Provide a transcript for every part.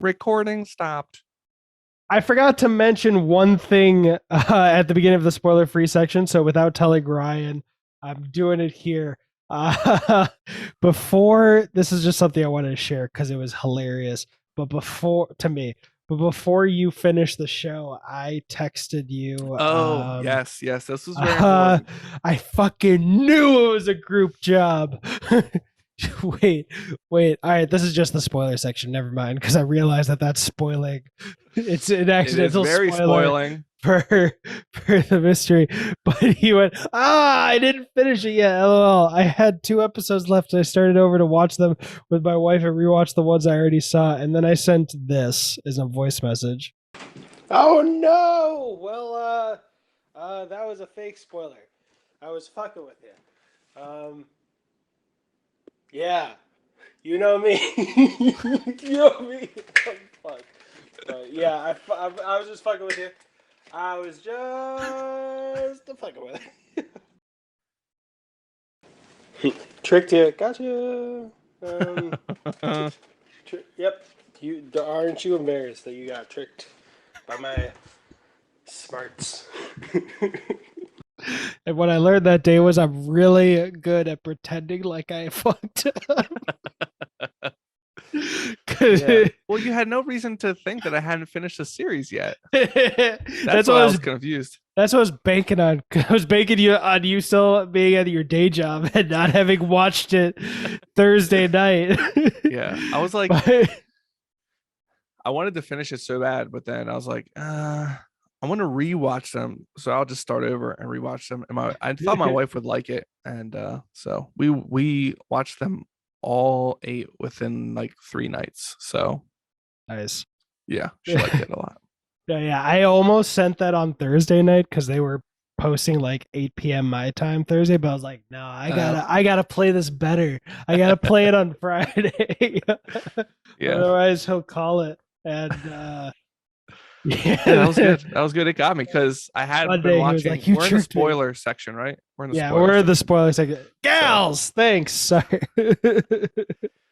Recording stopped. I forgot to mention one thing at the beginning of the spoiler-free section. So without telling Ryan, I'm doing it here. Uh, before this is just something I wanted to share because it was hilarious. But before you finish the show, I texted you. Oh, yes, yes. This was very important. I fucking knew it was a group job. wait, wait. All right, this is just the spoiler section. Never mind, because I realized that that's spoiling. It's an It is accidental very spoiler spoiling. for for the mystery. But he went, I didn't finish it yet. LOL. I had 2 episodes left. I started over to watch them with my wife and rewatched the ones I already saw, and then I sent this as a voice message. Oh no! Well, that was a fake spoiler. I was fucking with you. Yeah, you know me. You know me. Oh, fuck. But yeah, I was just fucking with you. I was just fucking with you. Tricked you. Gotcha. Yep. Aren't you embarrassed that you got tricked by my smarts? And what I learned that day was I'm really good at pretending like I fucked up. Yeah. Well, you had no reason to think that I hadn't finished the series yet. That's why I was confused. That's what I was banking on. I was banking on you still being at your day job and not having watched it Thursday night. Yeah, I was like, I wanted to finish it so bad, but then I was like, I want to rewatch them, so I'll just start over and rewatch them. And I thought my wife would like it, and so we watched them all 8 within like 3 nights. So nice. Yeah, she liked it a lot. Yeah. I almost sent that on Thursday night because they were posting like 8 p.m. my time Thursday, but I was like, no, I gotta play this better. I gotta play it on Friday. Yeah. Otherwise he'll call it. And yeah, that was good. That was good. It got me because I had been watching. Like, we're in the spoiler section, right? We're in the spoiler section. Gals, so. Thanks. Sorry.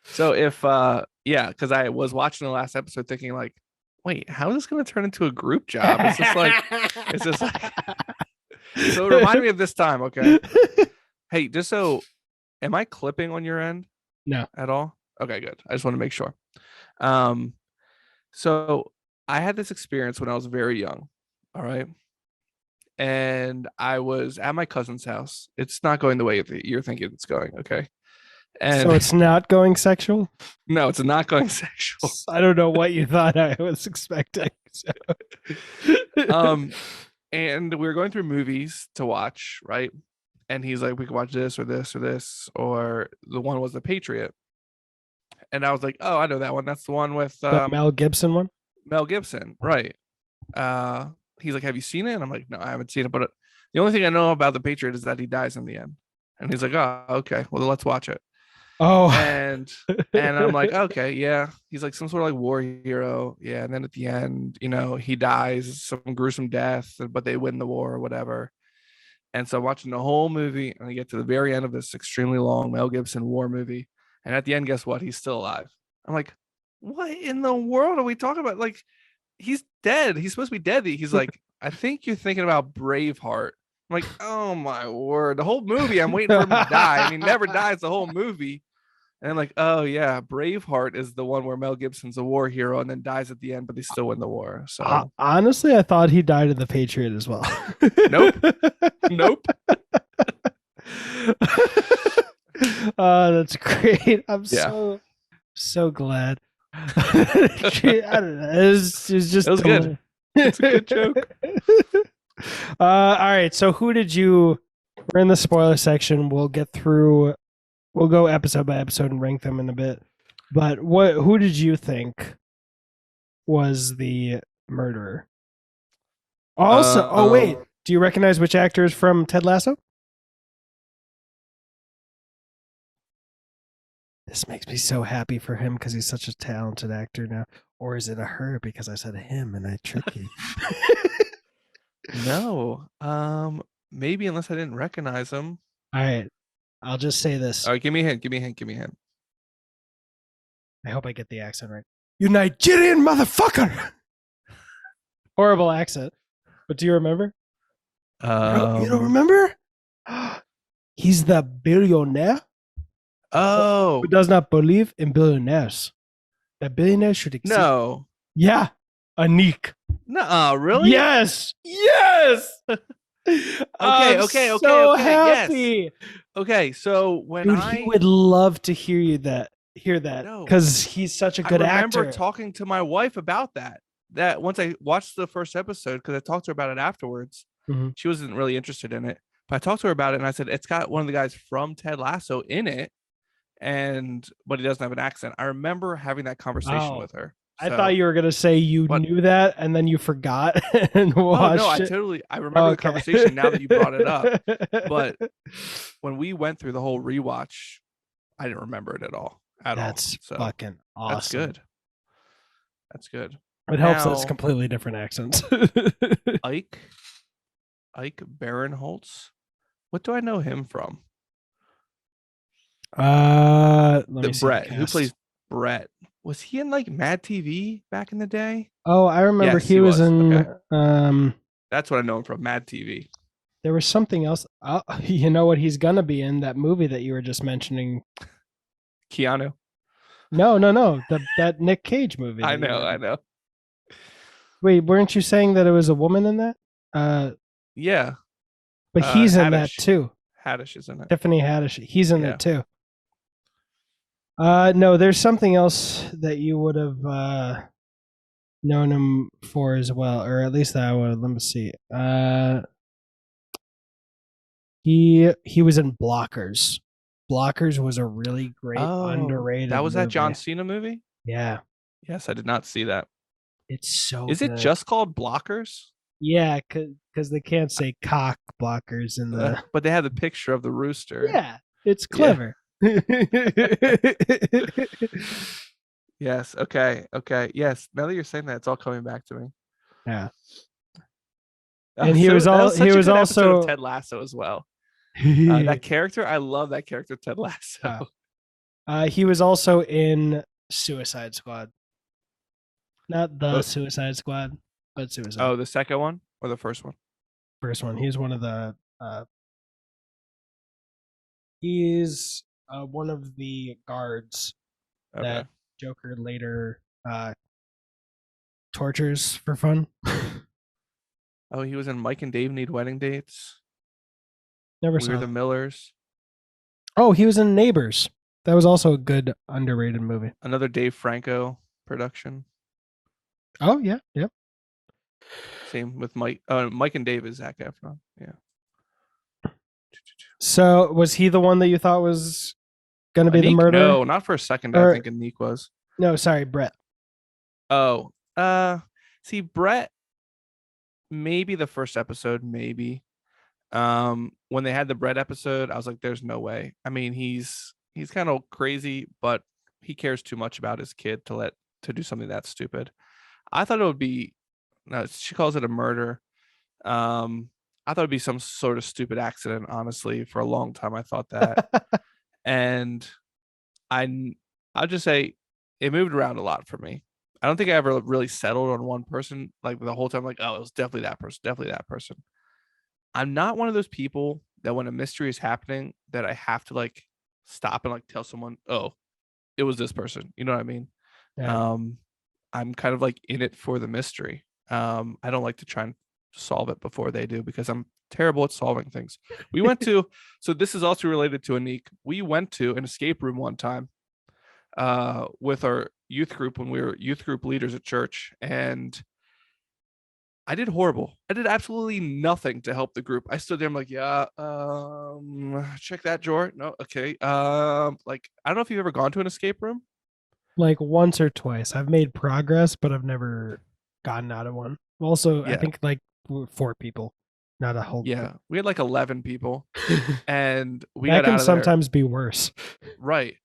So if because I was watching the last episode thinking like, wait, how is this going to turn into a group job? It's just like. So it reminded me of this time. Okay. Hey, just so, am I clipping on your end? No, at all. Okay, good. I just want to make sure. So I had this experience when I was very young. All right. And I was at my cousin's house. It's not going the way that you're thinking it's going. Okay. And so it's not going sexual? No, it's not going sexual. I don't know what you thought I was expecting. So. And we were going through movies to watch, right? And he's like, we could watch this or this or this, or the one was The Patriot. And I was like, oh, I know that one. That's the one with the Mel Gibson one. Mel Gibson, right? He's like, have you seen it? And I'm like, no, I haven't seen it. But the only thing I know about The Patriot is that he dies in the end. And he's like, oh, okay, well, let's watch it. Oh, and I'm like, okay, yeah. He's like some sort of like war hero, yeah. And then at the end, he dies some gruesome death, but they win the war or whatever. And so I'm watching the whole movie, and I get to the very end of this extremely long Mel Gibson war movie, and at the end, guess what? He's still alive. I'm like, what in the world are we talking about? Like, he's dead. He's supposed to be dead. He's like, I think you're thinking about Braveheart. I'm like, oh my word. The whole movie, I'm waiting for him to die. And he never dies the whole movie. And I'm like, oh yeah, Braveheart is the one where Mel Gibson's a war hero and then dies at the end, but they still win the war. So honestly, I thought he died in The Patriot as well. Nope. Nope. That's great. I'm so glad. I don't know. It was good. It's a good joke. All right. So who did you? We're in the spoiler section. We'll get through. We'll go episode by episode and rank them in a bit. But who did you think was the murderer? Also, wait. Do you recognize which actor is from Ted Lasso? This makes me so happy for him because he's such a talented actor now. Or is it a her because I said him and I tricked you? No. Maybe, unless I didn't recognize him. All right. I'll just say this. All right, give me a hint. Give me a hint. I hope I get the accent right. You Nigerian motherfucker. Horrible accent. But do you remember? You don't remember? He's the billionaire who Oh does not believe in billionaires. That billionaires should exist. no. Yeah. Anik. No, really? Yes. Yes. Okay. So happy. Yes. Okay, so when Dude, he would love to hear that No. because he's such a good I remember actor. talking to my wife about that. That once I watched the first episode, because I talked to her about it afterwards, she wasn't really interested in it. But I talked to her about it, and I said it's got one of the guys from Ted Lasso in it, but he doesn't have an accent. I remember having that conversation with her. I thought you were gonna say you knew that and then you forgot and watched. Oh no, I remember the conversation now that you brought it up. But when we went through the whole rewatch, I didn't remember it at all. That's fucking awesome. That's good. That's good. It helps that it's completely different accents. Ike Barinholtz. What do I know him from? Let me see Brett. Who plays Brett? Was he in like Mad TV back in the day? Oh, I remember he was in. Okay. That's what I know him from, Mad TV. There was something else. You know what he's gonna be in that movie that you were just mentioning? Keanu. No. That Nick Cage movie. I know. Wait, weren't you saying that it was a woman in that? Yeah. But he's in that too. Haddish is in it. Tiffany Haddish. He's in it too. No, there's something else that you would have known him for as well, or at least I would. Let me see. He was in Blockers. Blockers was a really great underrated. That was movie. That John Cena movie? Yeah. Yes, I did not see that. It's so. Is it just called Blockers? Yeah, because they can't say cock blockers in the. But they have the picture of the rooster. Yeah, it's clever. Yeah. Yes. Okay. Yes. Now that you're saying that, it's all coming back to me. Yeah. And he was also Ted Lasso as well. That character, I love that character, Ted Lasso. He was also in Suicide Squad. Not the Suicide Squad, but Suicide. Oh, the second one or the first one? First one. He's one of the. He's one of the guards that Joker later tortures for fun. Oh, he was in Mike and Dave Need Wedding Dates. Never saw We're the Millers. Oh, he was in Neighbors. That was also a good underrated movie. Another Dave Franco production. Oh yeah, yep. Same with Mike. Mike and Dave is Zac Efron. Yeah. So was he the one that you thought was going to be the murderer? No, not for a second. I think Anik was. No, sorry, Brett. Oh, see, Brett. Maybe the first episode, maybe. When they had the Brett episode, I was like, "There's no way." I mean, he's kind of crazy, but he cares too much about his kid to do something that stupid. I thought it would be. No, she calls it a murder. I thought it'd be some sort of stupid accident. Honestly, for a long time, I thought that, and I'll just say it moved around a lot for me. I don't think I ever really settled on one person like the whole time. Like, oh, it was definitely that person. Definitely that person. I'm not one of those people that when a mystery is happening that I have to like stop and like tell someone, oh, it was this person. You know what I mean? Yeah. I'm kind of like in it for the mystery. I don't like to try and solve it before they do because I'm terrible at solving things. We went to, so this is also related to Anik. We went to an escape room one time with our youth group when we were youth group leaders at church, and I did horrible. I did absolutely nothing to help the group. I stood there, I'm like, yeah, check that drawer. No, okay. Like, I don't know if you've ever gone to an escape room. Like once or twice. I've made progress, but I've never gotten out of one. Also, I think like 4 people, not a whole. Yeah, we had like 11 people, and we that got can out of sometimes be worse. Right.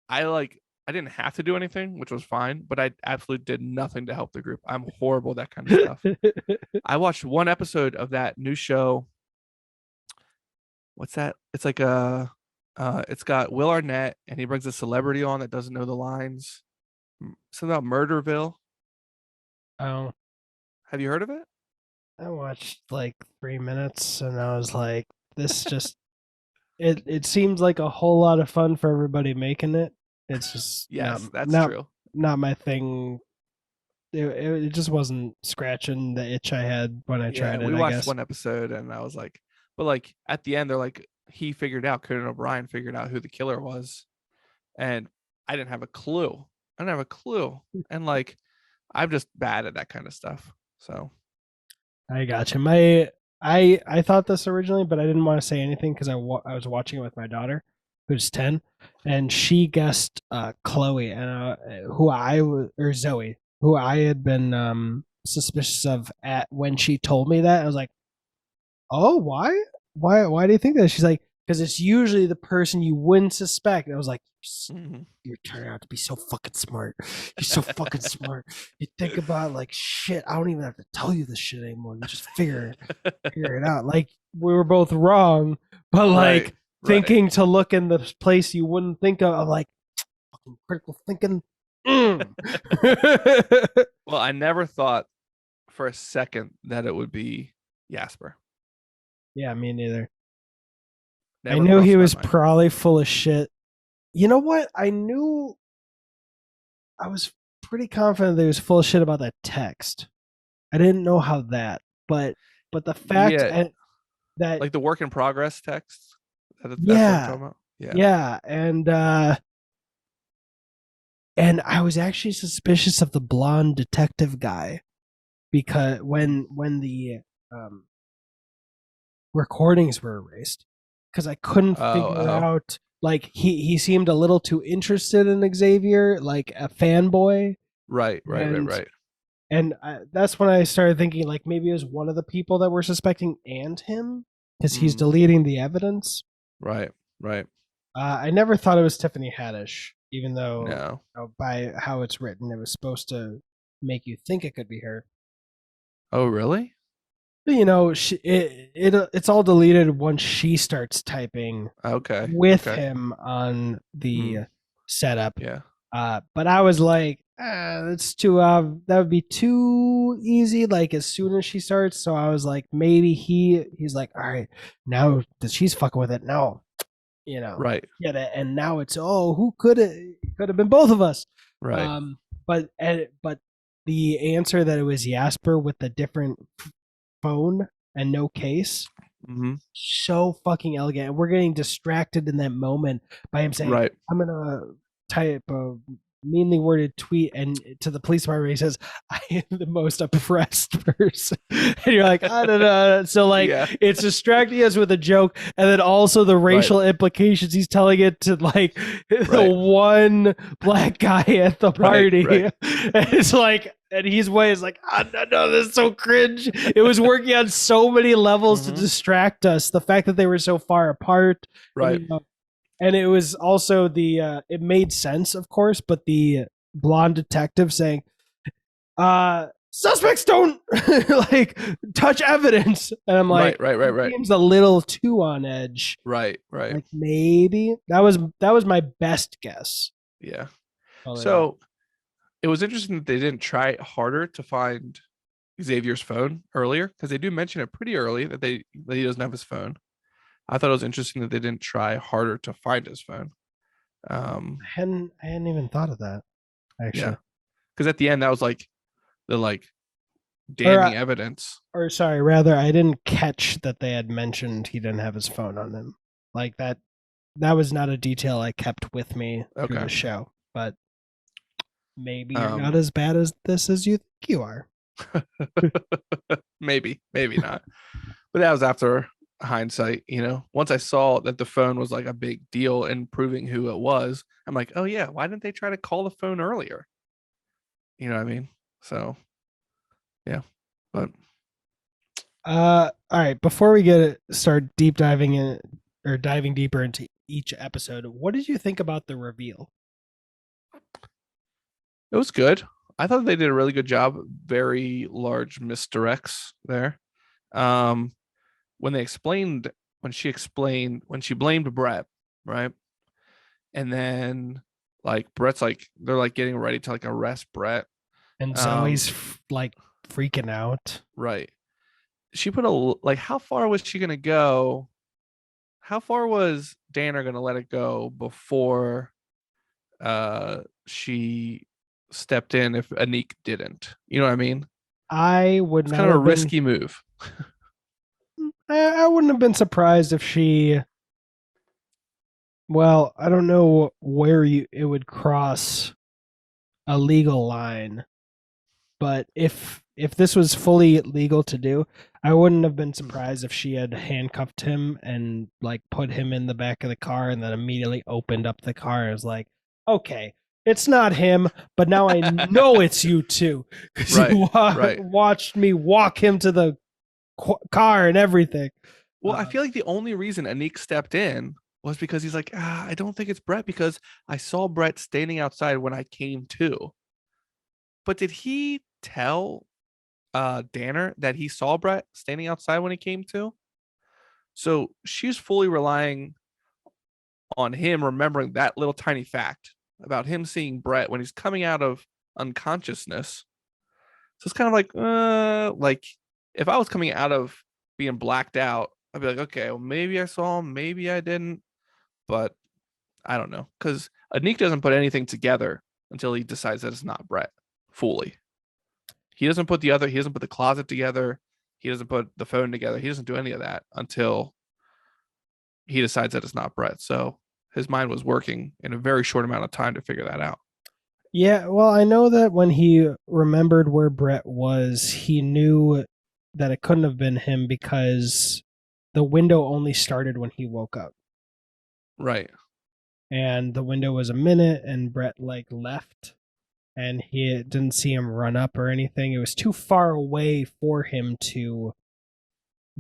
I didn't have to do anything, which was fine, but I absolutely did nothing to help the group. I'm horrible at that kind of stuff. I watched one episode of that new show. What's that? It's like it's got Will Arnett, and he brings a celebrity on that doesn't know the lines. Something about Murderville. Oh, Have you heard of it? I watched like 3 minutes and I was like, this just it seems like a whole lot of fun for everybody making it. It's just not Yes, that's not true. not my thing. It just wasn't scratching the itch I had when I Yeah, tried it, we I watched guess. one episode and I was like, but like at the end, they're like, he figured out, Conan O'Brien figured out who the killer was. And I didn't have a clue. I didn't have a clue. And like, I'm just bad at that kind of stuff. So, I got you. I thought this originally, but I didn't want to say anything because I was watching it with my daughter, who's 10, and she guessed Chloe and who I was or Zoe, who I had been suspicious of at when she told me that. I was like, oh, why do you think that? She's like, because it's usually the person you wouldn't suspect. And I was like, mhm. you're turning out to be so fucking smart. You're so fucking smart. You think about like shit. I don't even have to tell you this shit anymore. You just figure it out. Like we were both wrong, but Right, like right. thinking to look in the place you wouldn't think of. I'm like fucking critical thinking. Mm. Well, I never thought for a second that it would be Jasper. Yeah, me neither. I Never knew he crossed my was mind. probably full of shit. You know what? I was pretty confident that he was full of shit about that text. I didn't know how that, but the fact Yeah, that like the work in progress text. That's what you're yeah, talking about. Yeah. yeah, and I was actually suspicious of the blonde detective guy because when the um, recordings were erased, because I couldn't Oh, figure oh. out like he seemed a little too interested in Xavier, like a fanboy, Right, right, right, and right. that's when I started thinking like maybe it was one of the people that we're suspecting and him because he's Mm, deleting the evidence. right, right. I never thought it was Tiffany Haddish, even though No. by how it's written, it was supposed to make you think it could be her. Oh, really? But, it's all deleted once she starts typing Okay, with okay. him on the Mm, setup. yeah. But I was like, that's too that would be too easy. Like as soon as she starts, so I was like, maybe he's like, all right, now that she's fucking with it, now Right, get it, and now it's who could have been both of us. right. Um, but the answer that it was Jasper with the different phone and no case, Hmm. so fucking elegant. And we're getting distracted in that moment by him saying, Right. I'm gonna type a meanly worded tweet and to the police department he says, I am the most oppressed person. And you're like, I don't know. So like Yeah. it's distracting us with a joke and then also the Right. racial implications. He's telling it to like the Right. one black guy at the Right. party. Right. And it's like and he's way is like, no, this is so cringe. It was working on so many levels to Hmm. distract us. The fact that they were so far apart, and Right. and it was also it made sense, of course, but the blonde detective saying, suspects don't like touch evidence. And I'm Right. like, Right. Right. it Right. seems a little too on edge. Right. Right. Like maybe that was my best guess. Yeah. Totally wrong. So it was interesting that they didn't try harder to find Xavier's phone earlier because they do mention it pretty early that he doesn't have his phone. I thought it was interesting that they didn't try harder to find his phone. Um, I hadn't even thought of that yeah, actually. because at the end that was like the like Or damning evidence. or sorry, rather, I didn't catch that they had mentioned he didn't have his phone on him. Like that was not a detail I kept with me through Okay. the show. But maybe you're not Um, as bad as this as you think you are. maybe, maybe not. But that was after hindsight, you know. Once I saw that the phone was like a big deal in proving who it was, I'm like, oh yeah, why didn't they try to call the phone earlier? You know what I mean? So yeah, but All right. Before we start deep diving in or diving deeper into each episode, what did you think about the reveal? it was good. I thought they did a really good job. Very large misdirects there. Um, when they explained, when she blamed Brett, right? And then Like Brett's like they're like getting ready to like arrest Brett. And Um, Zoe's like freaking out. right. She put a like how far was she gonna go? How far was Danner gonna let it go before she stepped in if Anik didn't? You know what I mean? I would It's not kind of a have been. risky move. I wouldn't have been surprised if she. Well, I don't know where it would cross a legal line, but if this was fully legal to do, I wouldn't have been surprised if she had handcuffed him and like put him in the back of the car and then immediately opened up the car and was like, "Okay, it's not him, but now I know it's you two because Right, you right. watched me walk him to the car and everything." Well, I feel like the only reason Anik stepped in was because he's like, I don't think it's Brett because I saw Brett standing outside when I came to. But did he tell Danner that he saw Brett standing outside when he came to? So she's fully relying on him remembering that little tiny fact about him seeing Brett when he's coming out of unconsciousness. So it's kind of like if I was coming out of being blacked out, I'd be like, okay, well, maybe I saw him, maybe I didn't, but I don't know. Because Anik doesn't put anything together until he decides that it's not Brett fully. He doesn't put the closet together. He doesn't put the phone together. He doesn't do any of that until he decides that it's not Brett. So his mind was working in a very short amount of time to figure that out. Yeah, well, I know that when he remembered where Brett was, he knew that it couldn't have been him because the window only started when he woke up. Right. And the window was a minute and Brett like left and he didn't see him run up or anything. It was too far away for him to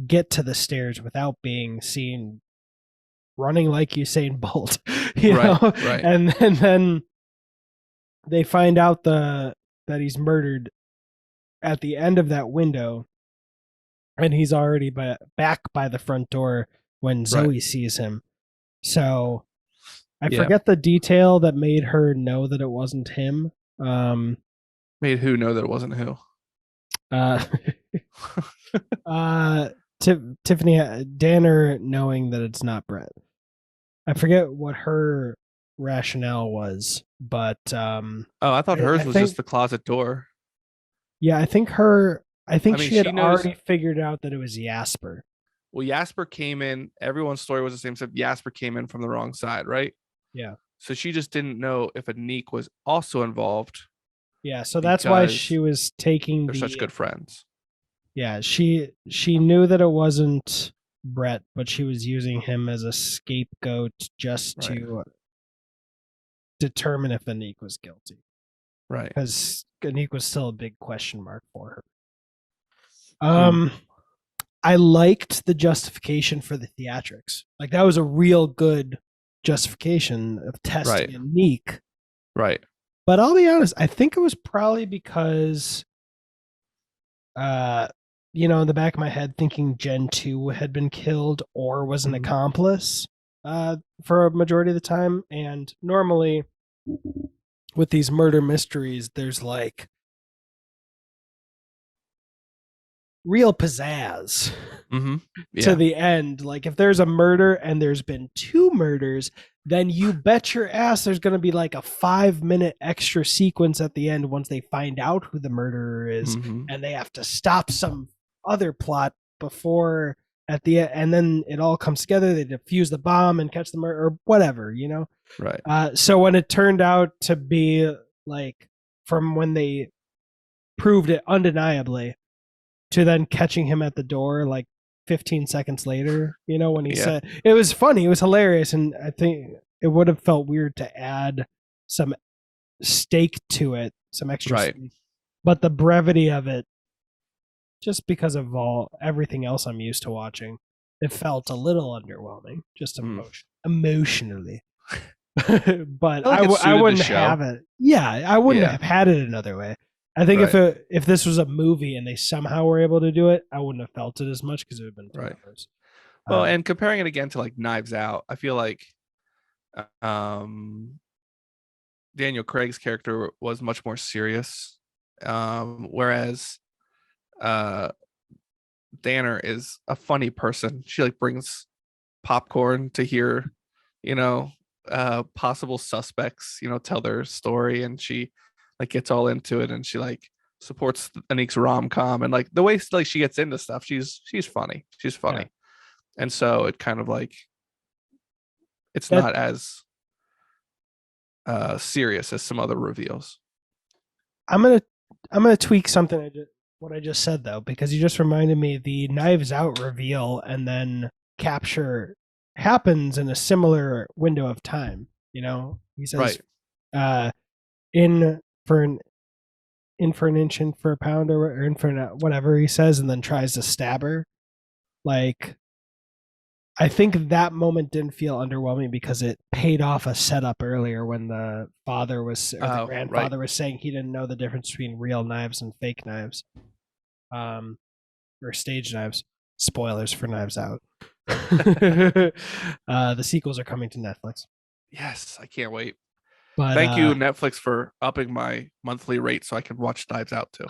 get to the stairs without being seen running like Usain Bolt, you Right. know? Right. And then they find out that he's murdered at the end of that window, and he's already back by the front door when Right. Zoe sees him. So I Yeah. forget the detail that made her know that it wasn't him. Um, Made who know that it wasn't who? uh, Tiffany Danner knowing that it's not Brett. I forget what her rationale was, but Oh, I thought I hers was just think the closet door. yeah, I think I mean, she had she knows. already figured out that it was Jasper. Well, Jasper came in. Everyone's story was the same, except Jasper came in from the wrong side, right? Yeah. So she just didn't know if Anik was also involved Yeah, so that's why she because was taking they're such the good friends. yeah, she knew that it wasn't Brett, but she was using him as a scapegoat just Right. to determine if Anik was guilty. Right. Because Anik was still a big question mark for her. Mm. I liked the justification for the theatrics. Like that was a real good justification of testing Right. Anik. Right. But I'll be honest, I think it was probably because uh in the back of my head thinking Gen 2 had been killed or was an Mhm. accomplice for a majority of the time. And normally with these murder mysteries, there's like real pizzazz Mm-hmm. to Yeah. the end. Like if there's a murder and there's been two murders, then you bet your ass there's going to be like a 5-minute extra sequence at the end once they find out who the murderer is, Mm-hmm. and they have to stop some other plot before at the end, and then it all comes together. They defuse the bomb and catch the murder or whatever. Right. So when it turned out to be like from when they proved it undeniably to then catching him at the door like 15 seconds later, when he Yeah. said it was funny, it was hilarious. And I think it would have felt weird to add some stake to it, some extra Right. stake. But the brevity of it, just because of everything else I'm used to watching, it felt a little underwhelming, just Mm. emotionally. But I feel like it I suited the wouldn't show. have it. Yeah, I wouldn't Yeah. have had it another way. I think Right. if this was a movie and they somehow were able to do it, I wouldn't have felt it as much because it would have been 2 Right. hours. Well, and comparing it again to like Knives Out, I feel like um Daniel Craig's character was much more serious, whereas uh, Danner is a funny person. She like brings popcorn to hear, you know, possible suspects, tell their story, and she like gets all into it, and she like supports Anik's rom com, and like the way like she gets into stuff, she's funny. She's Yeah. funny. And so it kind of like it's That not as serious as some other reveals. I'm gonna tweak something what I just said though, because you just reminded me the Knives Out reveal and then capture happens in a similar window of time. You know, he says, Right. uh, "In for an inch, in for a pound, or in for whatever he says," and then tries to stab her. Like, I think that moment didn't feel underwhelming because it paid off a setup earlier when the father was or the Oh, right. grandfather was saying he didn't know the difference between real knives and fake knives, or stage knives. Spoilers for Knives Out. The sequels are coming to Netflix, Yes, I can't wait. but Thank you, Netflix, for upping my monthly rate so I can watch Knives Out too.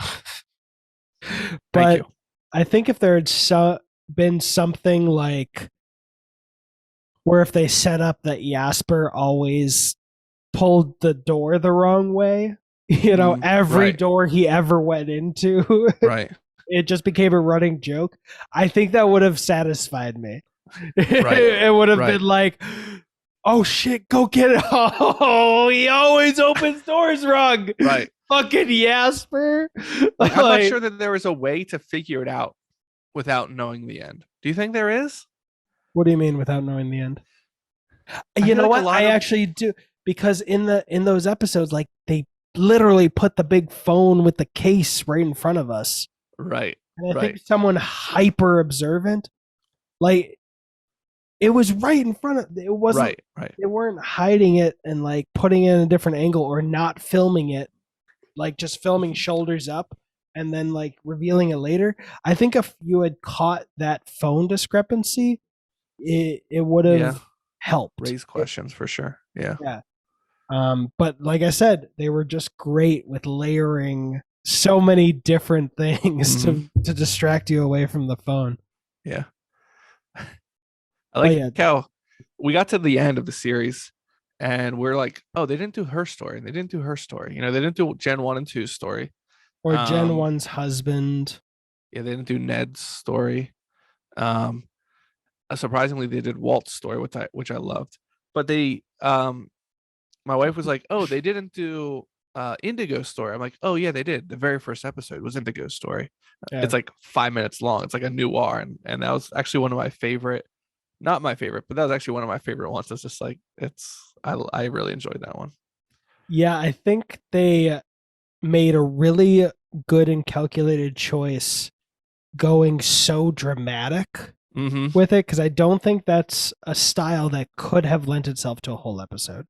Thank but you. I think if there had been something like where if they set up that Jasper always pulled the door the wrong way, every Right. door he ever went into, Right. it just became a running joke. I think that would have satisfied me. Right. It would have Right. been like, oh shit, go get it. Oh, he always opens doors wrong. Right. Fucking Jasper. Like I'm not sure that there is a way to figure it out without knowing the end. Do you think there is? What do you mean without knowing the end? I You feel know like a what? lot I of actually do, because in those episodes, like they literally put the big phone with the case right in front of us. right. And I think Right. someone hyper observant, like it was right in front of it wasn't Right. Right. they weren't hiding it and like putting it in a different angle or not filming it, like just filming shoulders up and then like revealing it later. I think if you had caught that phone discrepancy, it would Yeah. have helped. Raise questions for sure. Yeah. Yeah. But like I said, they were just great with layering so many different things Mhm. to distract you away from the phone. Yeah. I But like yeah, how we got to the end of the series and we're like, oh, they didn't do her story. They didn't do her story. They didn't do Gen 1 and 2's story. or Gen Um, 1's husband. yeah, they didn't do Ned's story. Um, surprisingly, they did Walt's story, which I loved. But my wife was like, oh, they didn't do Indigo's story. I'm like, oh yeah, they did. The very first episode was Indigo's story. Yeah. It's like 5 minutes long. It's like a noir, and that was actually one of my favorite. Not my favorite, but that was actually one of my favorite ones. It's just like I really enjoyed that one. Yeah, I think they made a really good and calculated choice going so dramatic Mm-hmm. with it because I don't think that's a style that could have lent itself to a whole episode.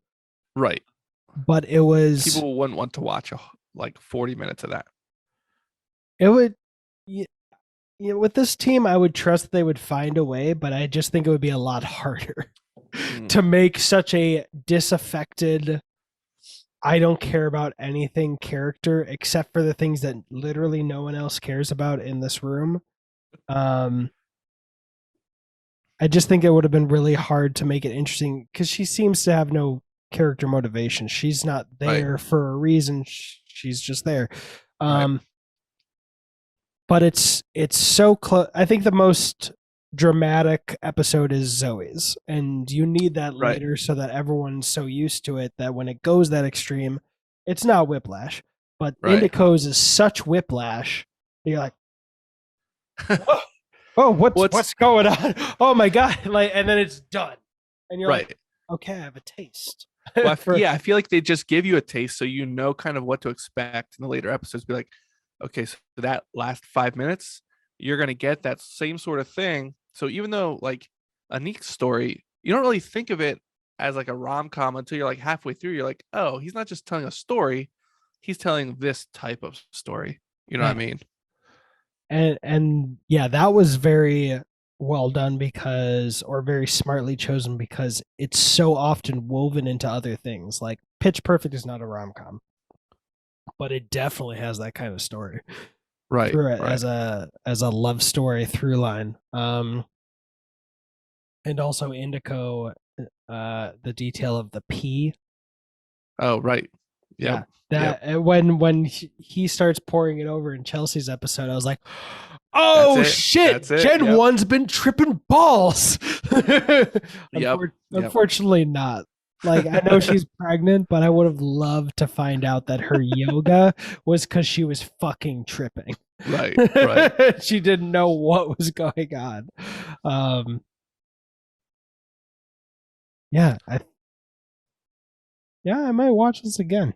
Right. But it was People wouldn't want to watch like 40 minutes of that. it would with this team I would trust that they would find a way, but I just think it would be a lot harder Mm, to make such a disaffected I don't care about anything character except for the things that literally no one else cares about in this room. Um, I just think it would have been really hard to make it interesting because she seems to have no character motivation. She's not right. there for a reason. She's just there. Right. Um, but it's so close. I think the most dramatic episode is Zoe's, and you need that Right. later so that everyone's so used to it that when it goes that extreme, it's not whiplash. But Right. Indico's is such whiplash. You're like, oh, oh, What's what's going on? Oh my god! Like, and then it's done, and you're like, right. okay, I have a taste. Well, For yeah, I feel like they just give you a taste so you know kind of what to expect in the later episodes. Be like, okay, so that last 5 minutes, you're gonna get that same sort of thing. So even though like Anik's story, you don't really think of it as like a rom-com until you're like halfway through. You're like, oh, he's not just telling a story, he's telling this type of story. You know what I yeah, mean? and yeah, that was very well done because, or very smartly chosen because it's so often woven into other things. Like Pitch Perfect is not a rom com, but it definitely has that kind of story Right, through it right. as a love story through line. And also Indico, the detail of the pee. Oh, right. Yep. Yeah, Yep. that when he starts pouring it over in Chelsea's episode, I was like, That's "Oh it. That's shit, it. Gen Yep. 1's been tripping balls." Yep. Yep. Unfortunately, not. Like I know she's pregnant, but I would have loved to find out that her yoga was because she was fucking tripping. Right. Right. She didn't know what was going on. Um, yeah, I might watch this again.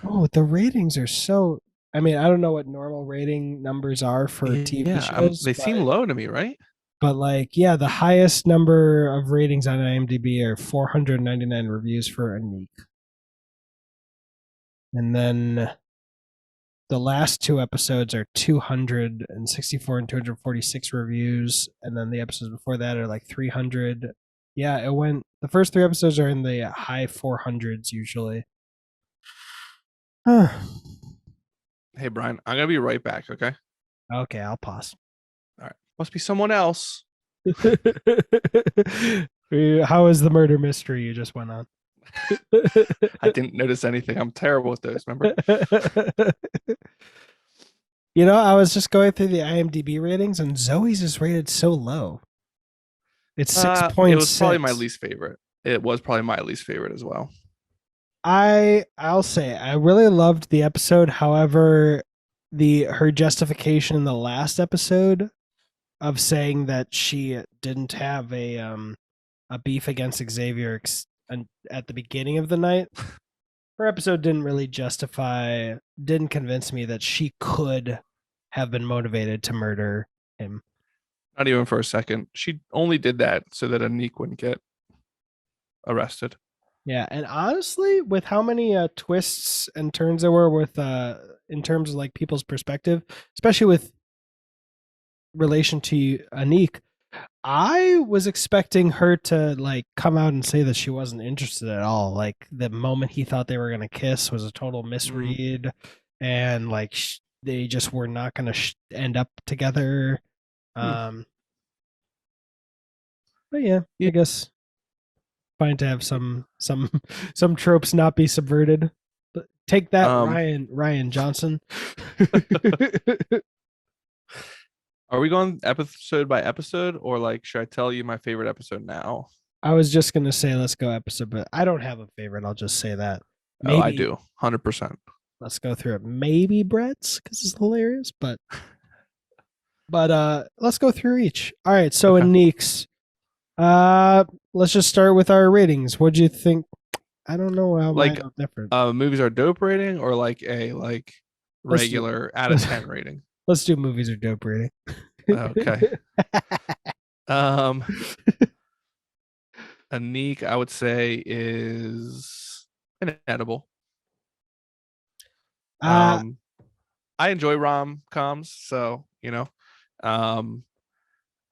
Oh, the ratings are so. I mean, I don't know what normal rating numbers are for TV Yeah. shows, They seem low to me, right? like, yeah, the highest number of ratings on IMDb are 499 reviews for Anik, and then the last two episodes are 264 and 246 reviews, and then the episodes before that are like 300. Yeah, it went. The first three episodes are in the high 400s usually. Hey, Brian, I'm gonna be right back. Okay. Okay, I'll pause. All right. Must be someone else. How is the murder mystery you just went on? I didn't notice anything. I'm terrible with those. Remember? I was just going through the IMDb ratings, and Zoe's is rated so low. It's It was probably my 6.6. least favorite. It was probably my least favorite as well. I'll say I really loved the episode. However, the her justification in the last episode of saying that she didn't have a beef against Xavier at the beginning of the night, her episode didn't convince me that she could have been motivated to murder him. Not even for a second. She only did that so that Anik wouldn't get arrested. Yeah, and honestly, with how many twists and turns there were with in terms of like people's perspective, especially with relation to Anik, I was expecting her to like come out and say that she wasn't interested at all. Like the moment he thought they were gonna kiss was a total Mm. misread, and like they just were not gonna end up together. Hmm. Um, but yeah, Yeah. I guess fine to have some tropes not be subverted. But take that, Um, Ryan Johnson. are we going episode by episode, or like should I tell you my favorite episode now? I was just gonna say let's go episode, but I don't have a favorite. I'll just say that Oh, I maybe do, 100%. let's go through it. Maybe Brett's because it's hilarious, but let's go through each. All right, so Okay. in Neeks, let's just start with our ratings. What'd you think? I don't know how mine Like, are different. movies are dope rating, or like a Let's do regular out of let's, 10 rating. let's do movies are dope rating. Okay. Um, Anik, I would say is an edible. uh Um, I enjoy rom coms, so um,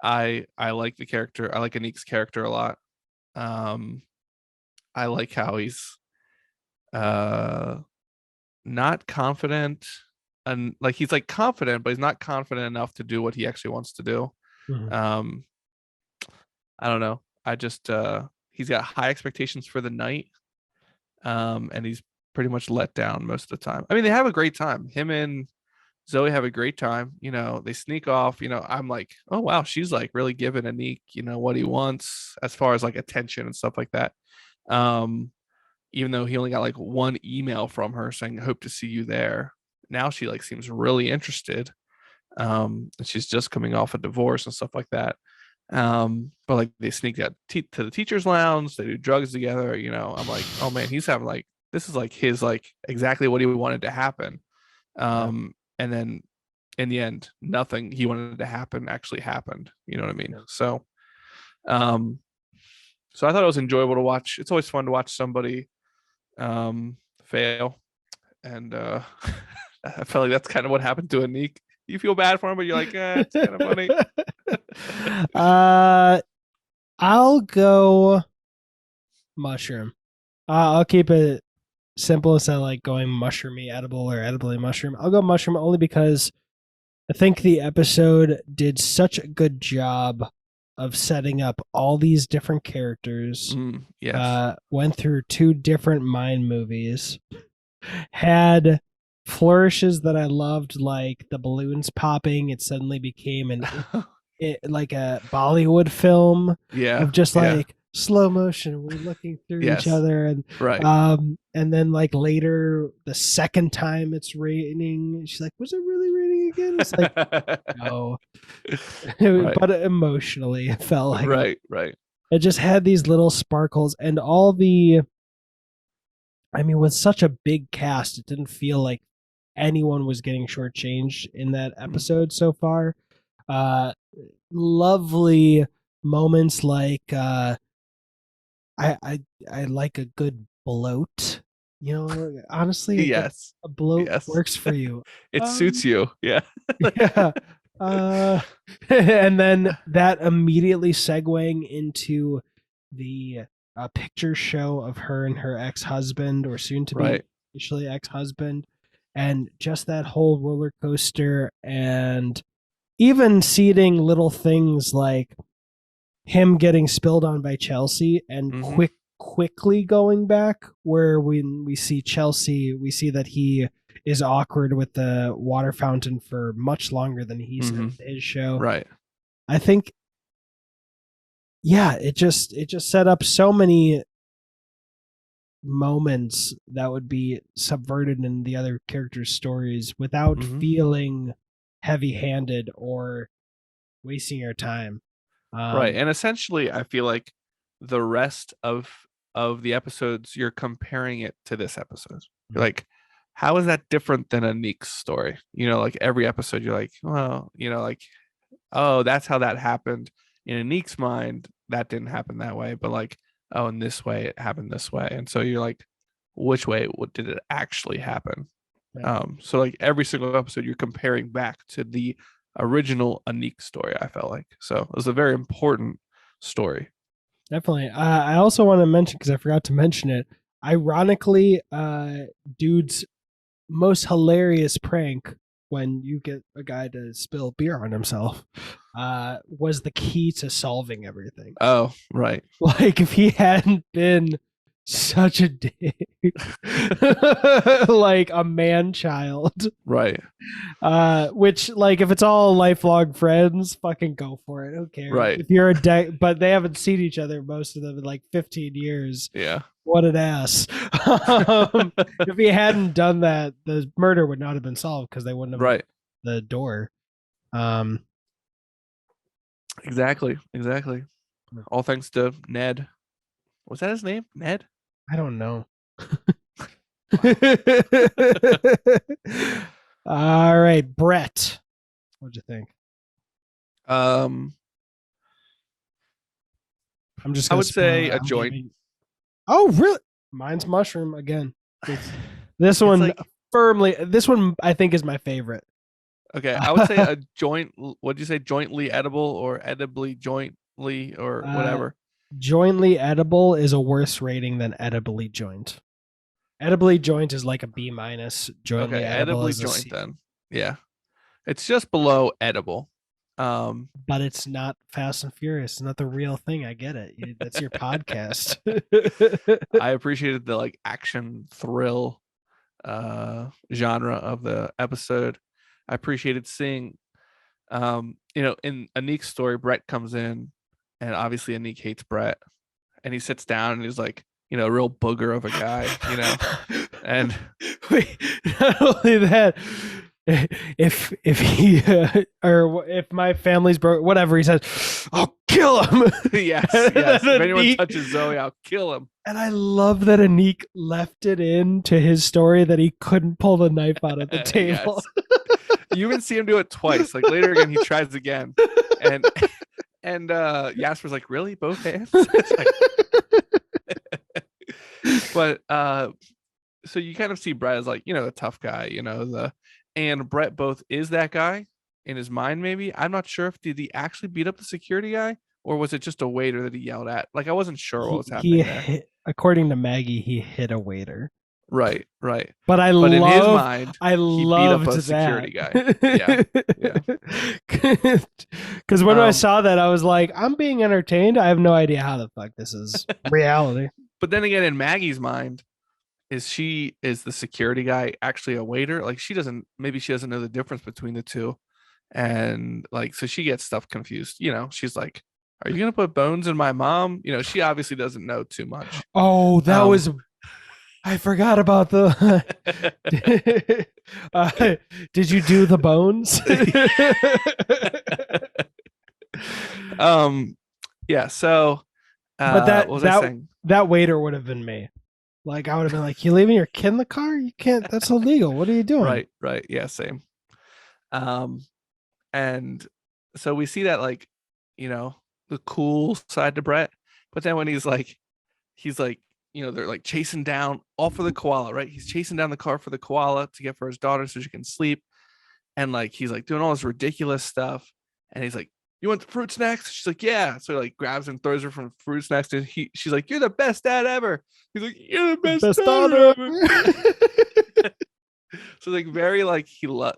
I like the character. I like Anik's character a lot. Um, I like how he's uh not confident, and like he's like confident, but he's not confident enough to do what he actually wants to do. mhm. Um, I don't know. I just he's got high expectations for the night. And he's pretty much let down most of the time. I mean, they have a great time. Him and Zoe have a great time. They sneak off. I'm like, oh wow, she's like really giving Anik, what he wants as far as like attention and stuff like that. Um, even though he only got like one email from her saying, hope to see you there. Now she like seems really interested. And she's just coming off a divorce and stuff like that. But like they sneak out to the teacher's lounge, they do drugs together. I'm like, oh man, he's having like this is like his like exactly what he wanted to happen. Yeah. And then in the end, nothing he wanted to happen actually happened. You know what I mean? Yeah. Um, so I thought it was enjoyable to watch. It's always fun to watch somebody fail. And I felt like that's kind of what happened to Anik. You feel bad for him, but you're like, it's kind of funny. I'll go mushroom. I'll keep it simple instead of like going mushroomy edible or edibly mushroom. I'll go mushroom only because I think the episode did such a good job of setting up all these different characters. Yes. Went through two different mind movies, had flourishes that I loved, like the balloons popping. It suddenly became like a Bollywood film Yeah. of just Yeah. like slow motion. We're looking through each Yes. other, Right. and then like later, the second time it's raining, she's like, "Was it really raining again?" It's like, no, Right. but emotionally, it felt like Right. Right. it just had these little sparkles and all the. I mean, with such a big cast, it didn't feel like anyone was getting shortchanged in that episode so far. Uh, Lovely moments like I like a good bloat. You know, honestly, Yes. a bloat Yes. works for you. It suits you. Yeah. Yeah. And then that immediately segueing into the picture show of her and her ex-husband, or soon to be Right. officially ex-husband, and just that whole roller coaster, and even seeding little things like him getting spilled on by Chelsea and Mm-hmm. quickly going back, where when we see Chelsea, we see that he is awkward with the water fountain for much longer than he said Mm-hmm. in his show. Right. I think, yeah, it just set up so many moments that would be subverted in the other characters' stories without Mm-hmm. feeling heavy-handed or wasting your time. Right. And essentially, I feel like the rest of the episodes, you're comparing it to this episode. You're like, how is that different than a Neek's story? You know, like every episode, you're like, well, you know, like, oh, that's how that happened. In a Neek's mind, that didn't happen that way, but like, oh, in this way, it happened this way. And so you're like, which way what did it actually happen? Yeah. So like every single episode, you're comparing back to the original Anik story. I felt like so it was a very important story. Definitely. I also want to mention, because I forgot to mention it. Ironically, dude's most hilarious prank, when you get a guy to spill beer on himself, was the key to solving everything. Oh, right. Like, if he hadn't been such a dick, like a man child, Right. which, like, if it's all lifelong friends, fucking go for it. Who cares? Right. If you're but they haven't seen each other, most of them, in like 15 years. Yeah. What an ass. If he hadn't done that, the murder would not have been solved, because they wouldn't have Right. the door. Exactly. Exactly. All thanks to Ned. Was that his name? Ned? I don't know. All right, Brett. What'd you think? Um, I'm just I gonna would say a I'm joint. Oh, really? Mine's mushroom again. This one like, firmly. This one I think is my favorite. Okay, I would say a joint. What'd you say? Jointly edible or edibly jointly or whatever. Jointly edible is a worse rating than edibly joint. Edibly joint is like a B minus. Jointly Okay, edible edibly is a joint C. then. Yeah, it's just below edible. But it's not Fast and Furious. It's not the real thing. I get it. That's your podcast. I appreciated the like action thrill genre of the episode. I appreciated seeing you know, in Anik's story, Brett comes in and obviously Anik hates Brett, and he sits down and he's like, you know, a real booger of a guy, you know. And wait, not only that, if he or if my family's broke, whatever he says, I'll kill him. yes, yes. If anyone touches Zoe, I'll kill him. And I love that Anik left it in to his story that he couldn't pull the knife out of the table. You even see him do it twice. Like later again, he tries again, and Jasper's like, really, both hands? But so you kind of see Brett as like, you know, a tough guy, you know, and Brett both is that guy, in his mind. Maybe I'm not sure if did he actually beat up the security guy or was it just a waiter that he yelled at? Like I wasn't sure what was He happening there. hit, according to Maggie, he hit a waiter. Right, right. But But in his mind, I he beat up loved a that. security guy. Yeah, yeah. Because when I saw that, I was like, I'm being entertained. I have no idea how the fuck this is reality. But then again, in Maggie's mind, is the security guy actually a waiter? Like maybe she doesn't know the difference between the two. And like, so she gets stuff confused. She's like, are you gonna put bones in my mom? She obviously doesn't know too much. Oh, that was I forgot about the did you do the bones? Yeah, so but what was I saying? That waiter would have been me. Like I would have been like, you leaving your kid in the car? You can't, that's illegal. What are you doing? Right. Yeah, same. And so we see that, like, the cool side to Brett, but then when he's like, they're like chasing down all for the koala, right? He's chasing down the car for the koala to get for his daughter so she can sleep. And like, he's like doing all this ridiculous stuff. And he's like, you want the fruit snacks? She's like, yeah. So he like grabs and throws her from fruit snacks. And she's like, you're the best dad ever. He's like, you're the best daughter ever. So like very like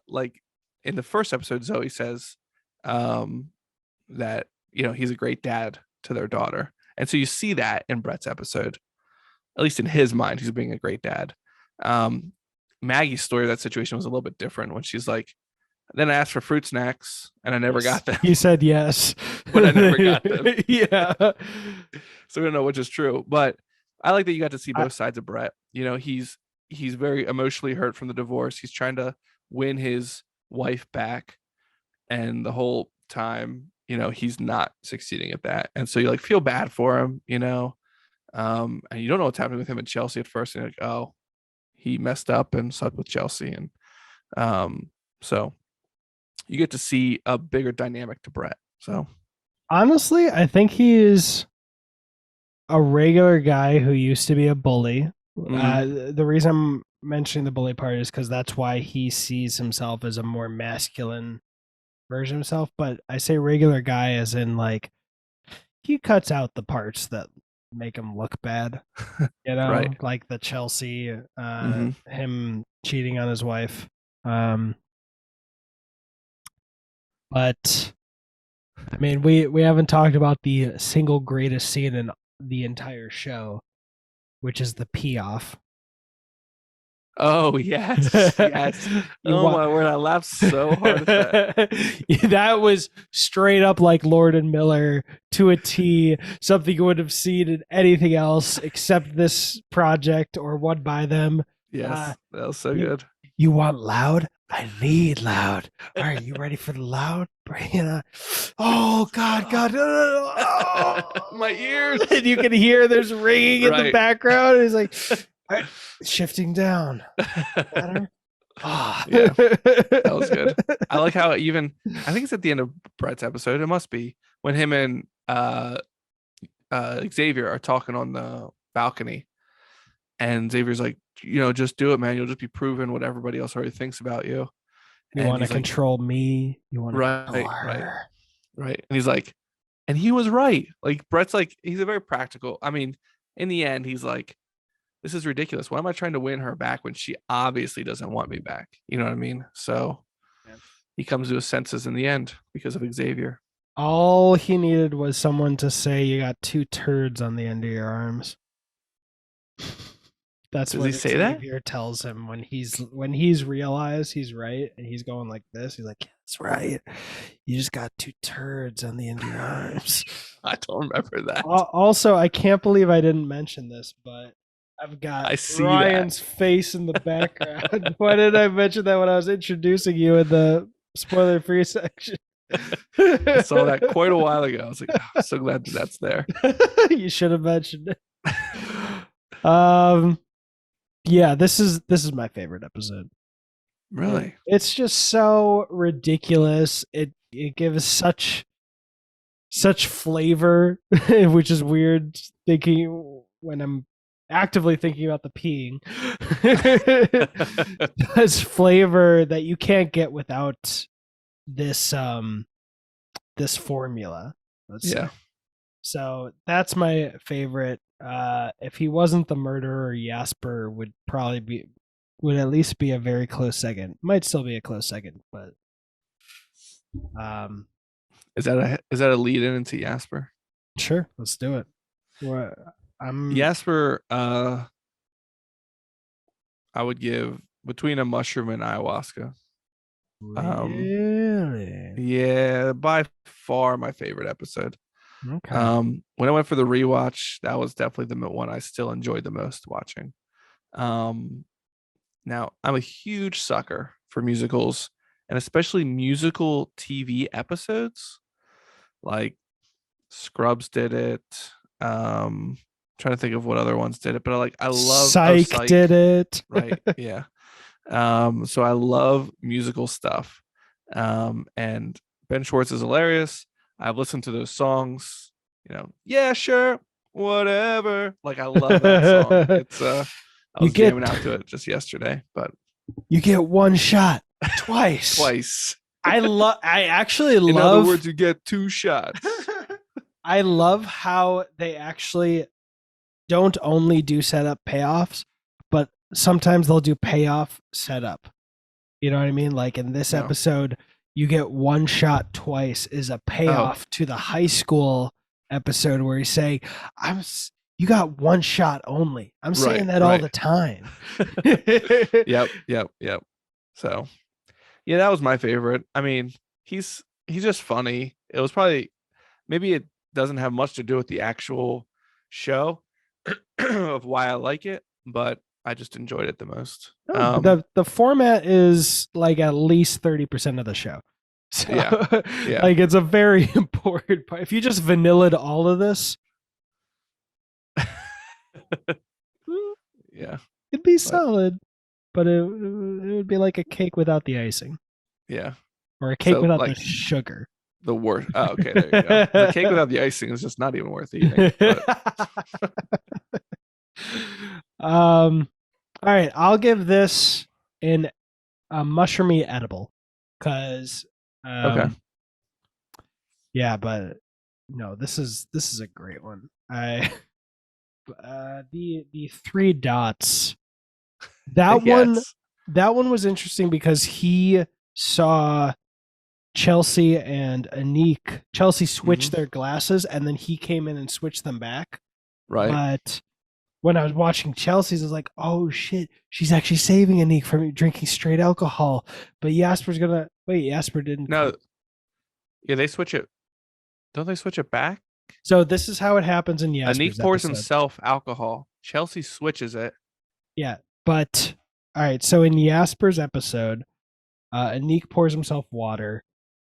like in the first episode, Zoe says that he's a great dad to their daughter. And so you see that in Brett's episode. At least in his mind, he's being a great dad. Maggie's story of that situation was a little bit different when she's like, then I asked for fruit snacks and I never got them. You said yes. But I never got them. Yeah. So we don't know which is true. But I like that you got to see both sides of Brett. He's very emotionally hurt from the divorce. He's trying to win his wife back. And the whole time, he's not succeeding at that. And so you like feel bad for him, and you don't know what's happening with him and Chelsea at first. And you're like, oh, he messed up and slept with Chelsea. And so you get to see a bigger dynamic to Brett. So honestly, I think he is a regular guy who used to be a bully. The reason I'm mentioning the bully part is because that's why he sees himself as a more masculine version of himself. But I say regular guy as in like he cuts out the parts that make him look bad, right. Like the Chelsea, him cheating on his wife. But I mean, we haven't talked about the single greatest scene in the entire show, which is the pee off. Oh yes, yes. My word, I laughed so hard at that. That was straight up like Lord and Miller to a T. Something you would have seen in anything else except this project or one by them. Yes, that was so good. You want loud? I need loud. All right, you ready for the loud? Bring it on. Oh God! Oh. My ears. And you can hear there's ringing in the background. He's like, shifting down. Better? Oh. Yeah, that was good. I like how I think it's at the end of Brett's episode. It must be when him and Xavier are talking on the balcony, and Xavier's like, just do it, man. You'll just be proving what everybody else already thinks about you. You want to control me. You want to control her. Right. And he's like, and he was right. Like Brett's like, he's a very practical. I mean, in the end, he's like, this is ridiculous. Why am I trying to win her back when she obviously doesn't want me back? You know what I mean? So he comes to his senses in the end because of Xavier. All he needed was someone to say, you got 2 turds on the end of your arms. That's what Xavier tells him when he's realized he's right and he's going like this. He's like, yeah, that's right. You just got 2 turds on the end of your arms. I don't remember that. Also, I can't believe I didn't mention this, but I've got Ryan's face in the background. Why did I mention that when I was introducing you in the spoiler-free section? I saw that quite a while ago. I was like, oh, I'm so glad that's there. You should have mentioned it. Yeah, this is my favorite episode. Really? It's just so ridiculous. It gives such flavor, which is weird thinking when I'm actively thinking about the peeing. It has flavor that you can't get without this formula, let's say. Yeah. So that's my favorite. If he wasn't the murderer, Jasper would at least be a very close second. Might still be a close second, but um, Is that a lead in into Jasper? sure, let's do it. What I'm Jasper, I would give between a mushroom and ayahuasca. really Yeah, by far my favorite episode. okay. When I went for the rewatch, that was definitely the one I still enjoyed the most watching. Now I'm a huge sucker for musicals and especially musical TV episodes. Like Scrubs did it. Trying to think of what other ones did it, but I love Psych did it. Right. Yeah. So I love musical stuff. And Ben Schwartz is hilarious. I've listened to those songs, yeah, sure, whatever. Like I love that song. It's I was jamming out to it just yesterday, but you get one shot twice. Twice. I actually love. In other words, you get two shots. I love how they actually don't only do setup payoffs, but sometimes they'll do payoff setup. You know what I mean? Like in this episode, you get one shot twice is a payoff to the high school episode where he's saying, you got one shot only. I'm saying that all the time. Yep. So yeah, that was my favorite. I mean, he's just funny. It was probably, maybe it doesn't have much to do with the actual show of why I like it, but I just enjoyed it the most. The format is like at least 30% of the show. So, yeah. Like it's a very important part. If you just vanillaed all of this, yeah, it'd be solid, but it would be like a cake without the icing. Yeah. Or a cake without the sugar. The worst. Oh, okay, there you go. The cake without the icing is just not even worth eating. All right, I'll give this a mushroomy edible because okay. Yeah, but no, this is a great one. The three dots. That one was interesting because he saw Chelsea and Anik. Chelsea switched their glasses and then he came in and switched them back. Right. But when I was watching Chelsea's, I was like, oh shit, she's actually saving Anik from drinking straight alcohol. But Jasper didn't. No. Yeah, they switch it. Don't they switch it back? So this is how it happens in Jasper's Anik pours himself alcohol. Chelsea switches it. Yeah, but all right. So in Jasper's episode, Anik pours himself water.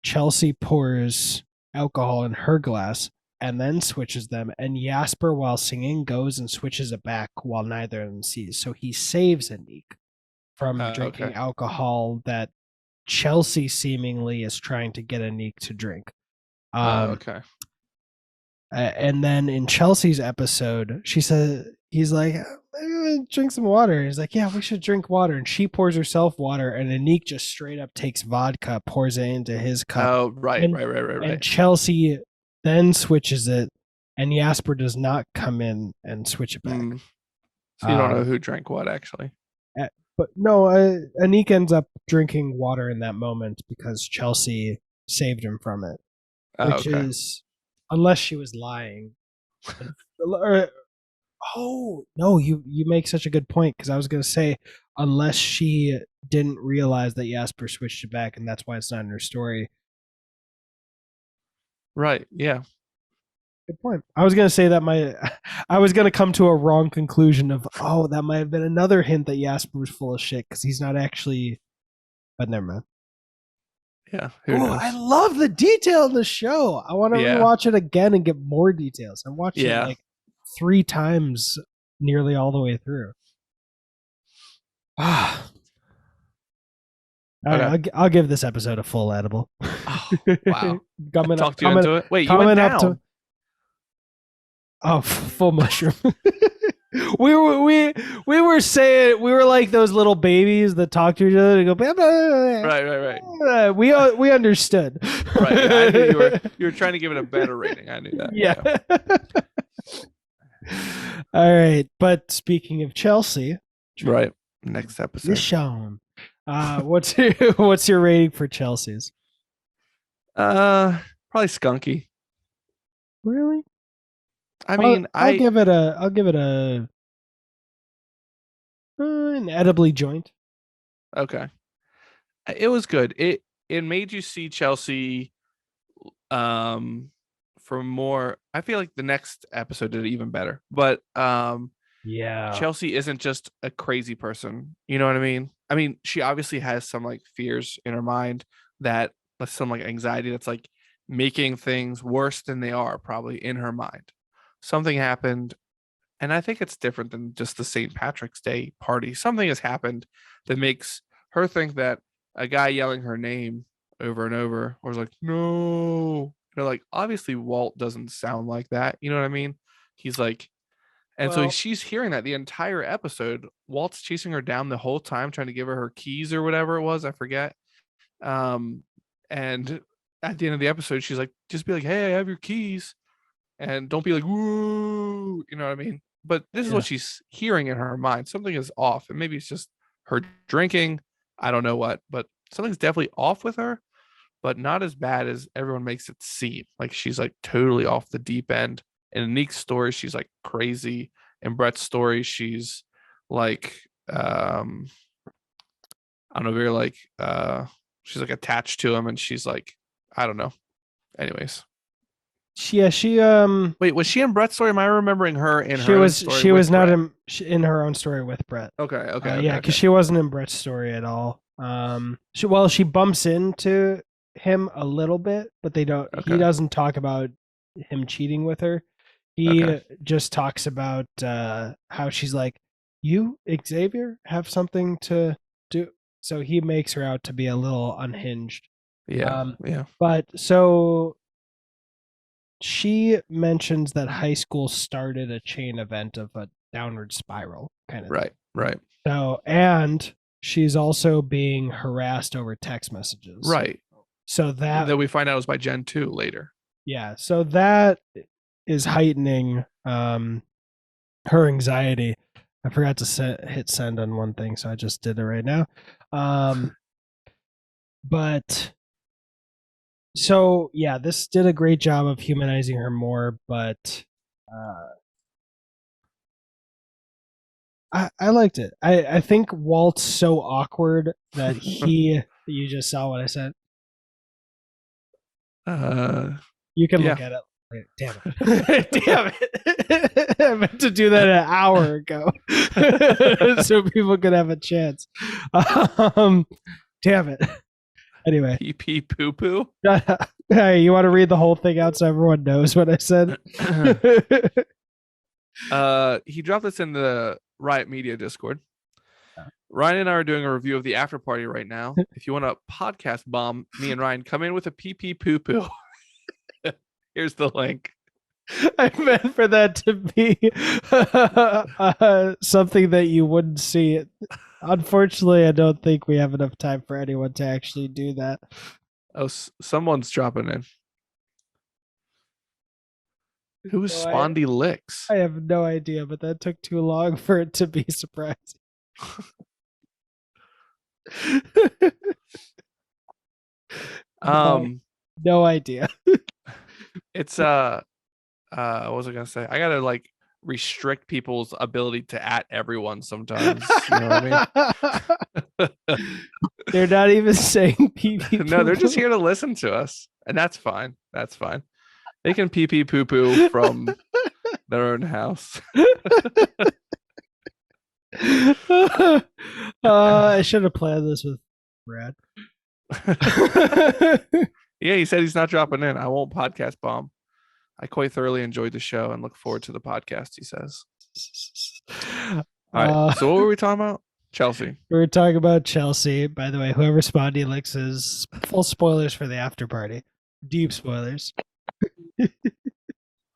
Chelsea pours alcohol in her glass and then switches them. And Jasper, while singing, goes and switches it back while neither of them sees. So he saves Anik from drinking alcohol that Chelsea seemingly is trying to get Anik to drink. Okay. And then in Chelsea's episode, she said, he's like, drink some water. He's like, yeah, we should drink water. And she pours herself water, and Anik just straight up takes vodka, pours it into his cup. Oh, right. And Chelsea then switches it, and Jasper does not come in and switch it back. So you don't know who drank what, actually. But no, Anik ends up drinking water in that moment because Chelsea saved him from it. Which is, unless she was lying. Oh no, you make such a good point because I was gonna say unless she didn't realize that Jasper switched it back and that's why it's not in her story. Right. Yeah. Good point. I was gonna say that I was gonna come to a wrong conclusion of that might have been another hint that Jasper was full of shit because he's not actually. But never mind. Yeah. I love the detail in the show. I want to rewatch it again and get more details. I watched it like 3 times, nearly all the way through. All right, I'll give this episode a full edible. Oh, wow. Talked you into it? Wait, you went down. Full mushroom. we were saying we were like those little babies that talk to each other and go blah, blah, blah, Right. blah. We understood. Right. Yeah, I knew you were trying to give it a better rating. I knew that. Yeah. All right. But speaking of Chelsea, Right. Next episode. Sean, what's your rating for Chelsea's? Probably skunky. Really? I mean, I'll give it an edibly joint. Okay. It was good. It made you see Chelsea for more. I feel like the next episode did it even better. But yeah, Chelsea isn't just a crazy person. You know what I mean? I mean, she obviously has some like fears in her mind that some like anxiety that's like making things worse than they are probably in her mind. Something happened, and I think it's different than just the St. Patrick's Day party. Something has happened that makes her think that a guy yelling her name over and over was like, no. Like obviously Walt doesn't sound like that. You know what I mean? He's like, and so she's hearing that the entire episode. Walt's chasing her down the whole time, trying to give her keys or whatever it was. I forget. And at the end of the episode, she's like, just be like, hey, I have your keys. And don't be like, woo, you know what I mean? But this is what she's hearing in her mind. Something is off. And maybe it's just her drinking. I don't know what, but something's definitely off with her, but not as bad as everyone makes it seem. Like she's like totally off the deep end. In Nick's story, she's like crazy. In Brett's story, she's like, I don't know, very like, she's like attached to him and she's like, I don't know. Anyways. She wait, was she in Brett's story? Am I remembering her in she her was story she was not Brett? in her own story with Brett. Okay. Yeah, because she wasn't in Brett's story at all. She bumps into him a little bit, but they don't. He doesn't talk about him cheating with her. He just talks about how she's like, you, Xavier, have something to do. So he makes her out to be a little unhinged. Yeah. But so she mentions that high school started a chain event of a downward spiral kind of right. So, and she's also being harassed over text messages. Right. So that we find out was by Gen 2 later. Yeah. So that is heightening her anxiety. I forgot to hit send on one thing, so I just did it right now. But so yeah, this did a great job of humanizing her more, but I liked it. I think Walt's so awkward that you just saw what I said. You can look at it. Damn it. Damn it. I meant to do that an hour ago so people could have a chance. Damn it. Anyway. Pee pee poo poo. Hey, you want to read the whole thing out so everyone knows what I said? He dropped this in the Riot Media Discord. Ryan and I are doing a review of the after party right now. If you want to podcast bomb me and Ryan, come in with a pee pee poo poo. Here's the link. I meant for that to be something that you wouldn't see. Unfortunately, I don't think we have enough time for anyone to actually do that. Oh, someone's dropping in. Who is Spondy Licks? I have no idea, but that took too long for it to be surprising. No idea. It's what was I gonna say? I gotta like restrict people's ability to at everyone sometimes. You know what I mean? They're not even saying pee pee. No, they're just here to listen to us, and that's fine. That's fine. They can pee pee poo poo from their own house. I should have planned this with Brad. Yeah, he said he's not dropping in. I won't podcast bomb. I quite thoroughly enjoyed the show and look forward to the podcast, he says. All right. So what were we talking about? Chelsea. We were talking about Chelsea. By the way, whoever Spondy Licks is, full spoilers for the after party. Deep spoilers.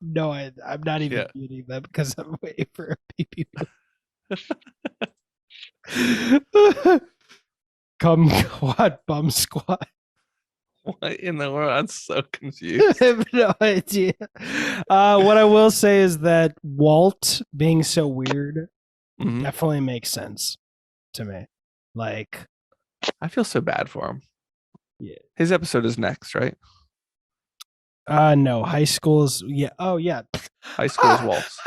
No, I'm not even Yeah. muting them because I'm waiting for a pee. Come quad bum squat. What in the world? I'm so I confused. have no idea. What I will say is that Walt being so weird Mhm. definitely makes sense to me. Like, I feel so bad for him. yeah. His episode is next, right? No, high school's yeah. Oh yeah. High school is Walt's.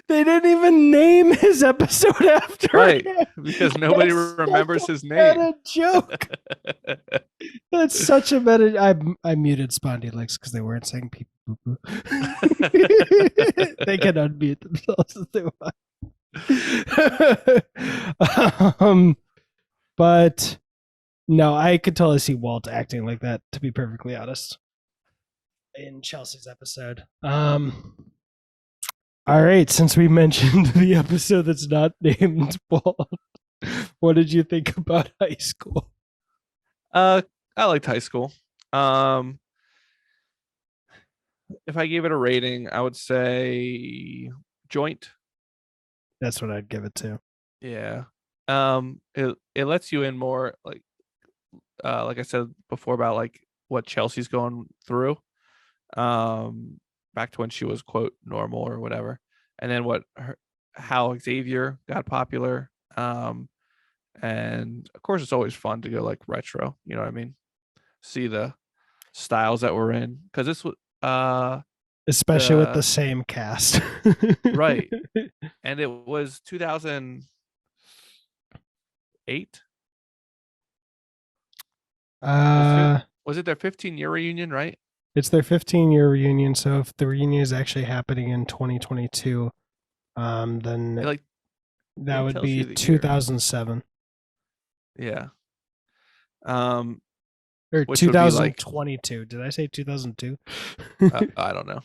They didn't even name his episode after Right. him. Because nobody That's remembers such his a name. meta joke. That's such a meta. I muted Spondy Legs because they weren't saying people boo boo. They can unmute themselves if they want. But no, I could totally see Walt acting like that, to be perfectly honest, in Chelsea's episode. All right, since we mentioned the episode that's not named Walt, what did you think about high school? I liked high school. Um, if I gave it a rating, I would say joint. That's what I'd give it to. Yeah. It lets you in more like I said before about like what Chelsea's going through. Back to when she was quote normal or whatever. And then how Xavier got popular. And of course it's always fun to go like retro, you know what I mean? See the styles that we're in because this was Especially with the the same cast. right, and it was 2008. Was it their 15-year reunion, right? It's their 15-year reunion, so if the reunion is actually happening in 2022, then Like that it would tells be you the year. 2007 Yeah. Um, or which would be like 2022. Did I say 2002? I don't know,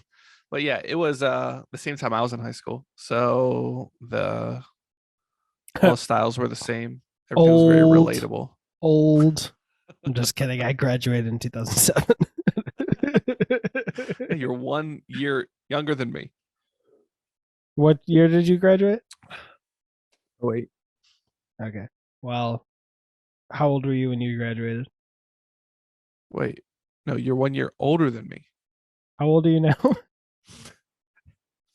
but yeah, it was the same time I was in high school, so all the styles were the same. Everything was very Old, relatable. old. I'm just kidding. I graduated in 2007. You're 1 year younger than me. What year did you graduate? Oh, wait. Okay. Well, how old were you when you graduated? Wait. No, you're 1 year older than me. How old are you now?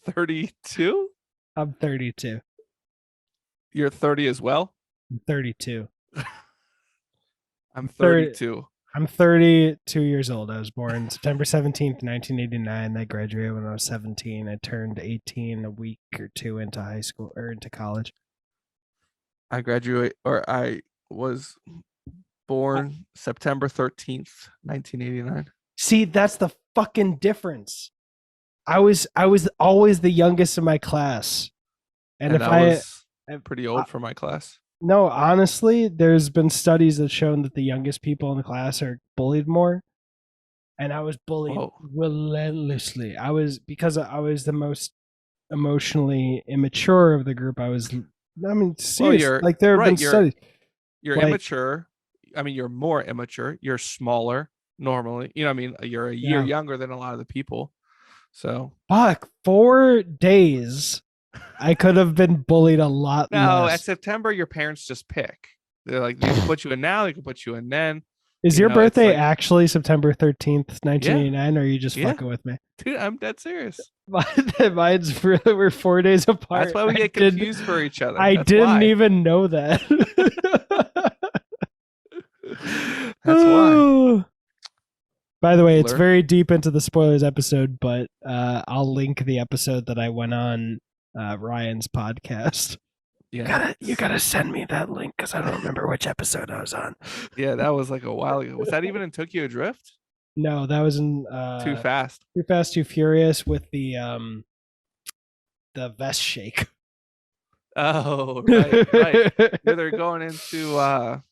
32? I'm 32. You're 30 as well? I'm 32. I'm 32. I'm 32 years old. I was born September 17th, 1989. I graduated when I was 17. I turned 18 a week or two into high school or into college. I was born September 13th, 1989. See, that's the fucking difference. I was always the youngest in my class. And if I was pretty old for my class. No, honestly, there's been studies that shown that the youngest people in the class are bullied more. And I was bullied relentlessly. Because I was the most emotionally immature of the group. Serious. Like there have been studies. You're immature. I mean, you're more immature. You're smaller normally. You know what I mean? You're a year younger than a lot of the people. So fuck, 4 days I could have been bullied a lot less. At September, your parents just pick. They're like, they can put you in now, they can put you in then. Is your birthday actually September 13th, 1989, or are you just fucking with me? Dude, I'm dead serious. Mine's really, we're 4 days apart. That's why we get confused for each other. I didn't even know that. That's why. By the way, it's very deep into the spoilers episode, but I'll link the episode that I went on Ryan's podcast. Yeah, you gotta send me that link because I don't remember which episode I was on. Yeah, that was like a while ago. Was that even in Tokyo Drift? No, that was in Too Fast. Too Fast, Too Furious with the vest shake. Oh, right. Yeah, they're going into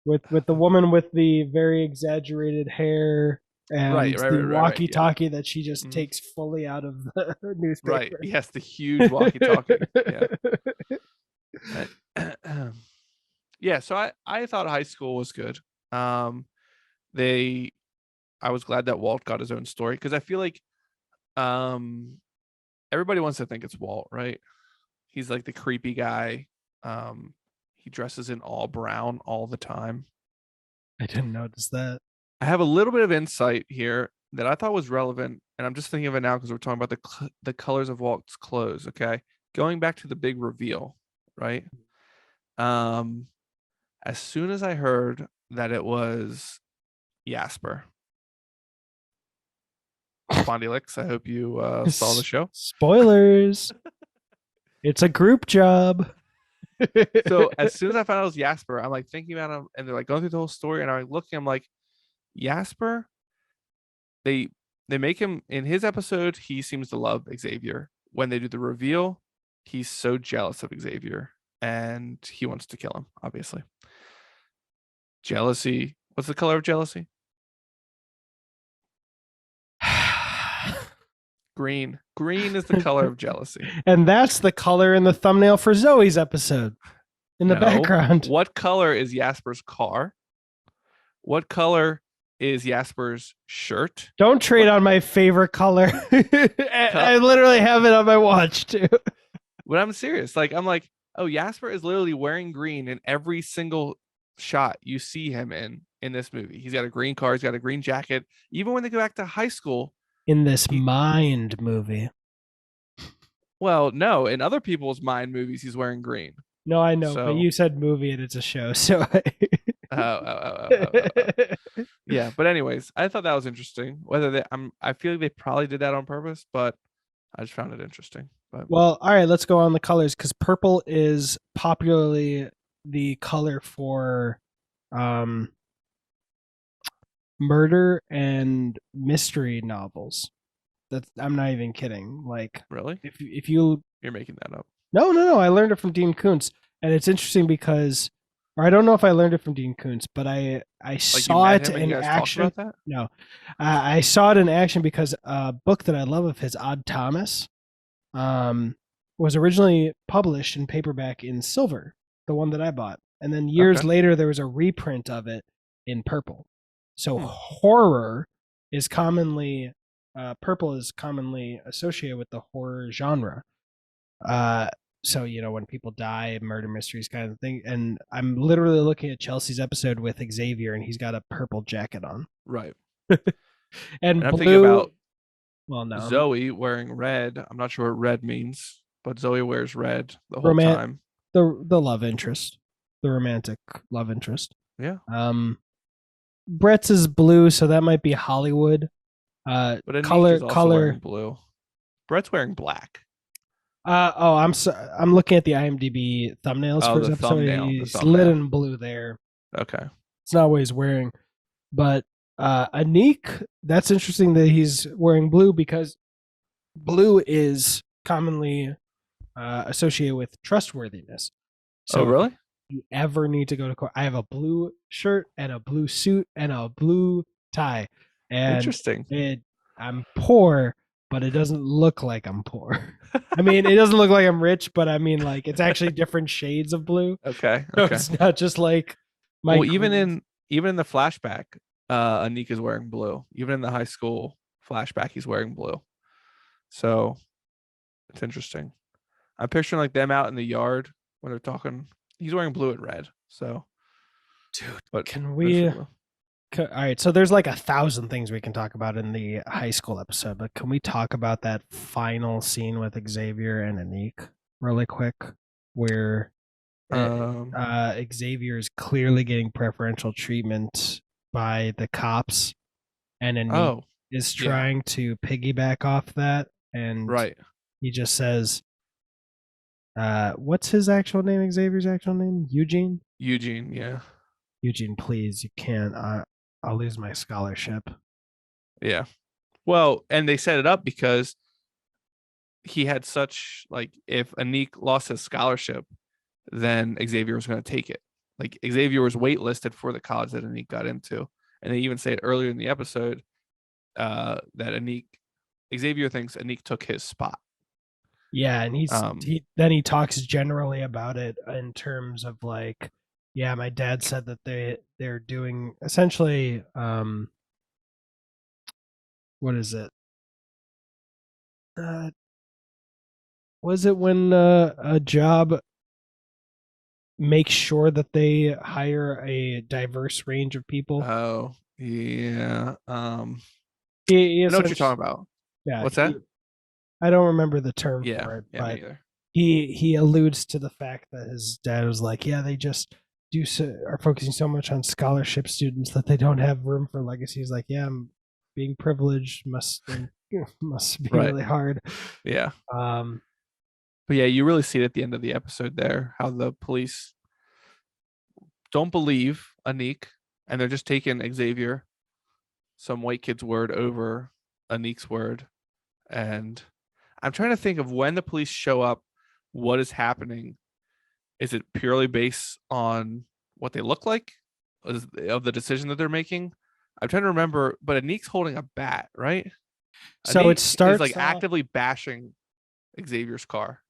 with the woman with the very exaggerated hair and the walkie-talkie that she just takes fully out of the newspaper. Right. Yes, the huge walkie-talkie. Yeah. Yeah. So I thought high school was good. They I was glad that Walt got his own story because I feel like um everybody wants to think it's Walt, right? He's like the creepy guy. He dresses in all brown all the time. I didn't notice that. I have a little bit of insight here that I thought was relevant, and I'm just thinking of it now because we're talking about the colors of Walt's clothes. Okay, going back to the big reveal, right? Um, as soon as I heard that it was Jasper, Spondylix, I hope you saw the show. Spoilers. It's a group job. So as soon as I found out it was Jasper, I'm like thinking about him, and they're like going through the whole story, and I'm like looking, I'm like, Jasper. They they make him in his episode. He seems to love Xavier. When they do the reveal, he's so jealous of Xavier, and he wants to kill him. Obviously, jealousy. What's the color of jealousy? Green. Green is the color of jealousy. And that's the color in the thumbnail for Zoe's episode in the No. background. What color is Jasper's car? What color is Jasper's shirt? Don't trade on my favorite color. I literally have it on my watch too. But I'm serious. Like, I'm like, oh, Jasper is literally wearing green in every single shot you see him in this movie. He's got a green car. He's got a green jacket. Even when they go back to high school. In this Mind movie. Well, no, in other people's Mind movies, he's wearing green. No, I know, but you said movie and it's a show, so. Yeah, but anyways, I thought that was interesting. I feel like they probably did that on purpose, but I just found it interesting. But well, all right, let's go on the colors because purple is popularly the color for murder and mystery novels. I'm not even kidding. Like, really, if you're making that up. No, I learned it from Dean Koontz, and it's interesting because, or I don't know if I learned it from Dean Koontz, but I saw it in action. No, I saw it in action because a book that I love of his, Odd Thomas, was originally published in paperback in silver, the one that I bought, and then years later there was a reprint of it in purple. So horror is commonly purple is commonly associated with the horror genre. So when people die, murder mysteries kind of thing. And I'm literally looking at Chelsea's episode with Xavier, and he's got a purple jacket on. Right. and I'm blue, thinking about no, Zoe wearing red. I'm not sure what red means, but Zoe wears red the whole time. The love interest, the romantic love interest. Yeah. Brett's is blue, so that might be Hollywood. But color wearing blue. Brett's wearing black. I'm looking at the IMDb thumbnails for his episode. He's lit in blue there. Okay. It's not what he's wearing. But Anik, that's interesting that he's wearing blue because blue is commonly associated with trustworthiness. So really? If you ever need to go to court, I have a blue shirt and a blue suit and a blue tie. And interesting. I'm poor, but it doesn't look like I'm poor. I mean, it doesn't look like I'm rich, but I mean, like, it's actually different shades of blue. Okay. So it's not just like my. Well, even in the flashback, Anik is wearing blue. Even in the high school flashback, he's wearing blue. So it's interesting. I'm picturing like them out in the yard when they're talking. He's wearing blue and red. So, dude, but can we? All right, so there's like 1,000 things we can talk about in the high school episode, but can we talk about that final scene with Xavier and Anik really quick, where Xavier is clearly getting preferential treatment by the cops, and Anik is trying to piggyback off that, and he just says, "What's his actual name? Xavier's actual name? Eugene." Eugene, yeah. Eugene, please, you can't. I'll lose my scholarship. Yeah. Well, and they set it up because he had such, like, if Anik lost his scholarship, then Xavier was going to take it. Like, Xavier was waitlisted for the college that Anik got into. And they even say it earlier in the episode that Xavier thinks Anik took his spot. Yeah, and he talks generally about it in terms of like, yeah, my dad said that they're doing essentially what is it? Uh, was it when a job makes sure that they hire a diverse range of people? Oh, yeah. He I know what you're essentially, talking about. yeah, What's that? I don't remember the term Yeah. for it, Yeah, me but neither. he alludes to the fact that his dad was like, yeah, they just are focusing so much on scholarship students that they don't have room for legacy. He's like, yeah, being privileged must must be Right. really hard. Yeah. Um, But yeah, you really see it at the end of the episode there, how the police don't believe Anik and they're just taking Xavier, some white kid's word over Anik's word. And I'm trying to think of when the police show up, what is happening. Is it purely based on what they look like of the decision that they're making? I'm trying to remember, but Anik's holding a bat, right? so it Anik is like starts off. actively bashing Xavier's car.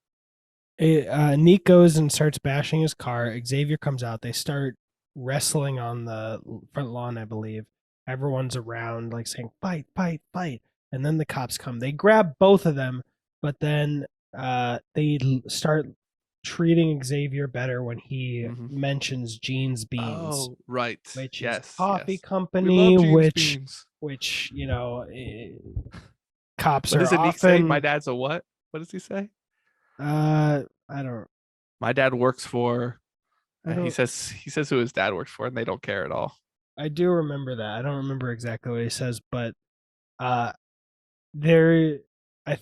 Neek goes and starts bashing his car. Xavier comes out. They start wrestling on the front lawn, I believe. Everyone's around, like saying, fight, fight, fight. And then the cops come. They grab both of them, but then they start treating Xavier better when he Mm-hmm. mentions Gene's Beans, Oh, right. which is a Yes, coffee yes. We love company, Gene's beans. which cops What are does Anik say? My often. dad's a what? What does he say? I don't. My dad works for. I He don't. says who his dad works for, and they don't care at all. I do remember that. I don't remember exactly what he says, but uh there I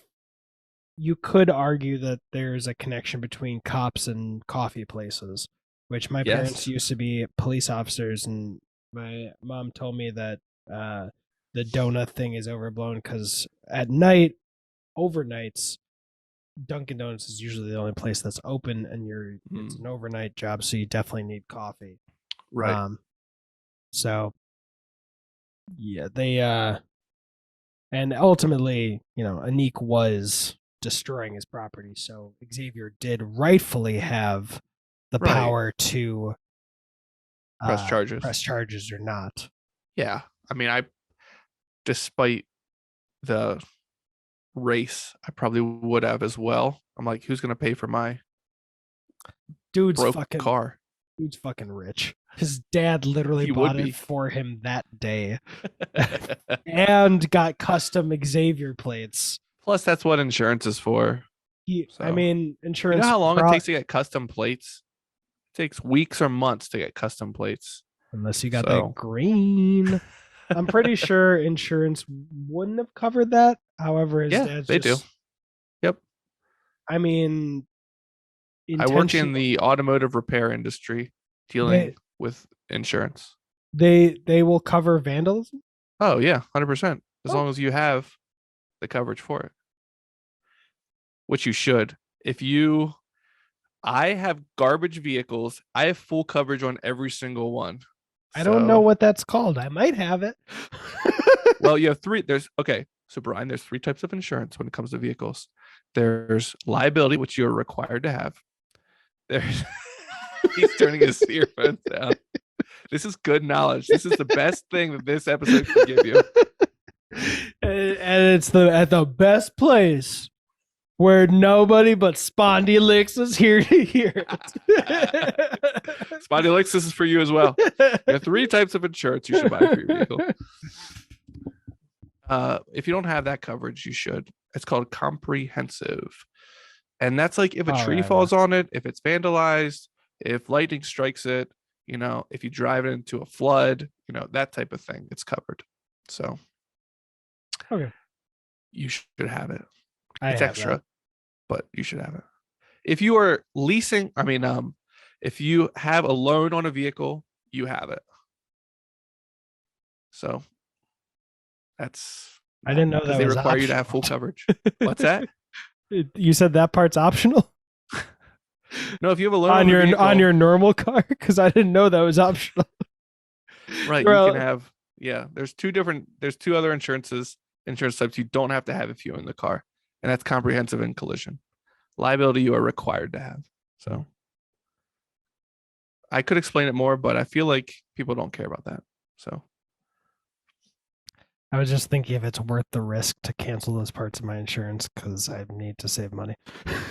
you could argue that there's a connection between cops and coffee places, which my parents Yes. used to be police officers, and my mom told me that the donut thing is overblown because at night, overnights, Dunkin' Donuts is usually the only place that's open, and it's an overnight job, so you definitely need coffee. Right. Um, so yeah, they and ultimately, Anik was destroying his property, so Xavier did rightfully have the Right. power to Press charges. press charges or not. Yeah. I mean, despite the race, I probably would have as well. I'm like, who's gonna pay for my Dude's broke fucking car? dude's fucking rich. His dad literally He would bought it be. for him that day and got custom Xavier plates. Plus, that's what insurance is for. I So, mean, you know insurance how long it takes to get custom plates? It takes weeks or months to get custom plates. unless you got that So, green. I'm pretty sure insurance wouldn't have covered that. However, his yeah, dad's they do. just, Yep. I mean, I work in intentional. the automotive repair industry They dealing with insurance. they will cover vandalism. Oh, yeah, 100%. As Oh, long as you have the coverage for it, which you should. If you, I have garbage vehicles, I have full coverage on every single one. I don't know So, what that's called. I might have it. well, you have three. Okay. So, Brian, there's three types of insurance when it comes to vehicles. There's liability, which you're required to have. There's, he's turning his earphones down. This is good knowledge. This is the best thing that this episode can give you. And it's at the best place where nobody but Spondylix is here to hear it. Spondylix, this is for you as well. There are three types of insurance you should buy for your vehicle. If you don't have that coverage, you should. It's called comprehensive. And that's like if a tree falls on it, if it's vandalized, if lightning strikes it, if you drive it into a flood, that type of thing, it's covered. So Okay. you should have it. I It's have extra, that. but you should have it. If you are leasing, if you have a loan on a vehicle, you have it. So that's I didn't know because that they was require you to optional. have full coverage. What's that? You said that part's optional No, if you have a loan on on vehicle, your normal car, because I didn't know that was optional. right? Well, You can have, yeah. There's two other insurance types you don't have to have if you own the car, and that's comprehensive and collision. Liability you are required to have. So I could explain it more, but I feel like people don't care about that. So I was just thinking if it's worth the risk to cancel those parts of my insurance because I need to save money.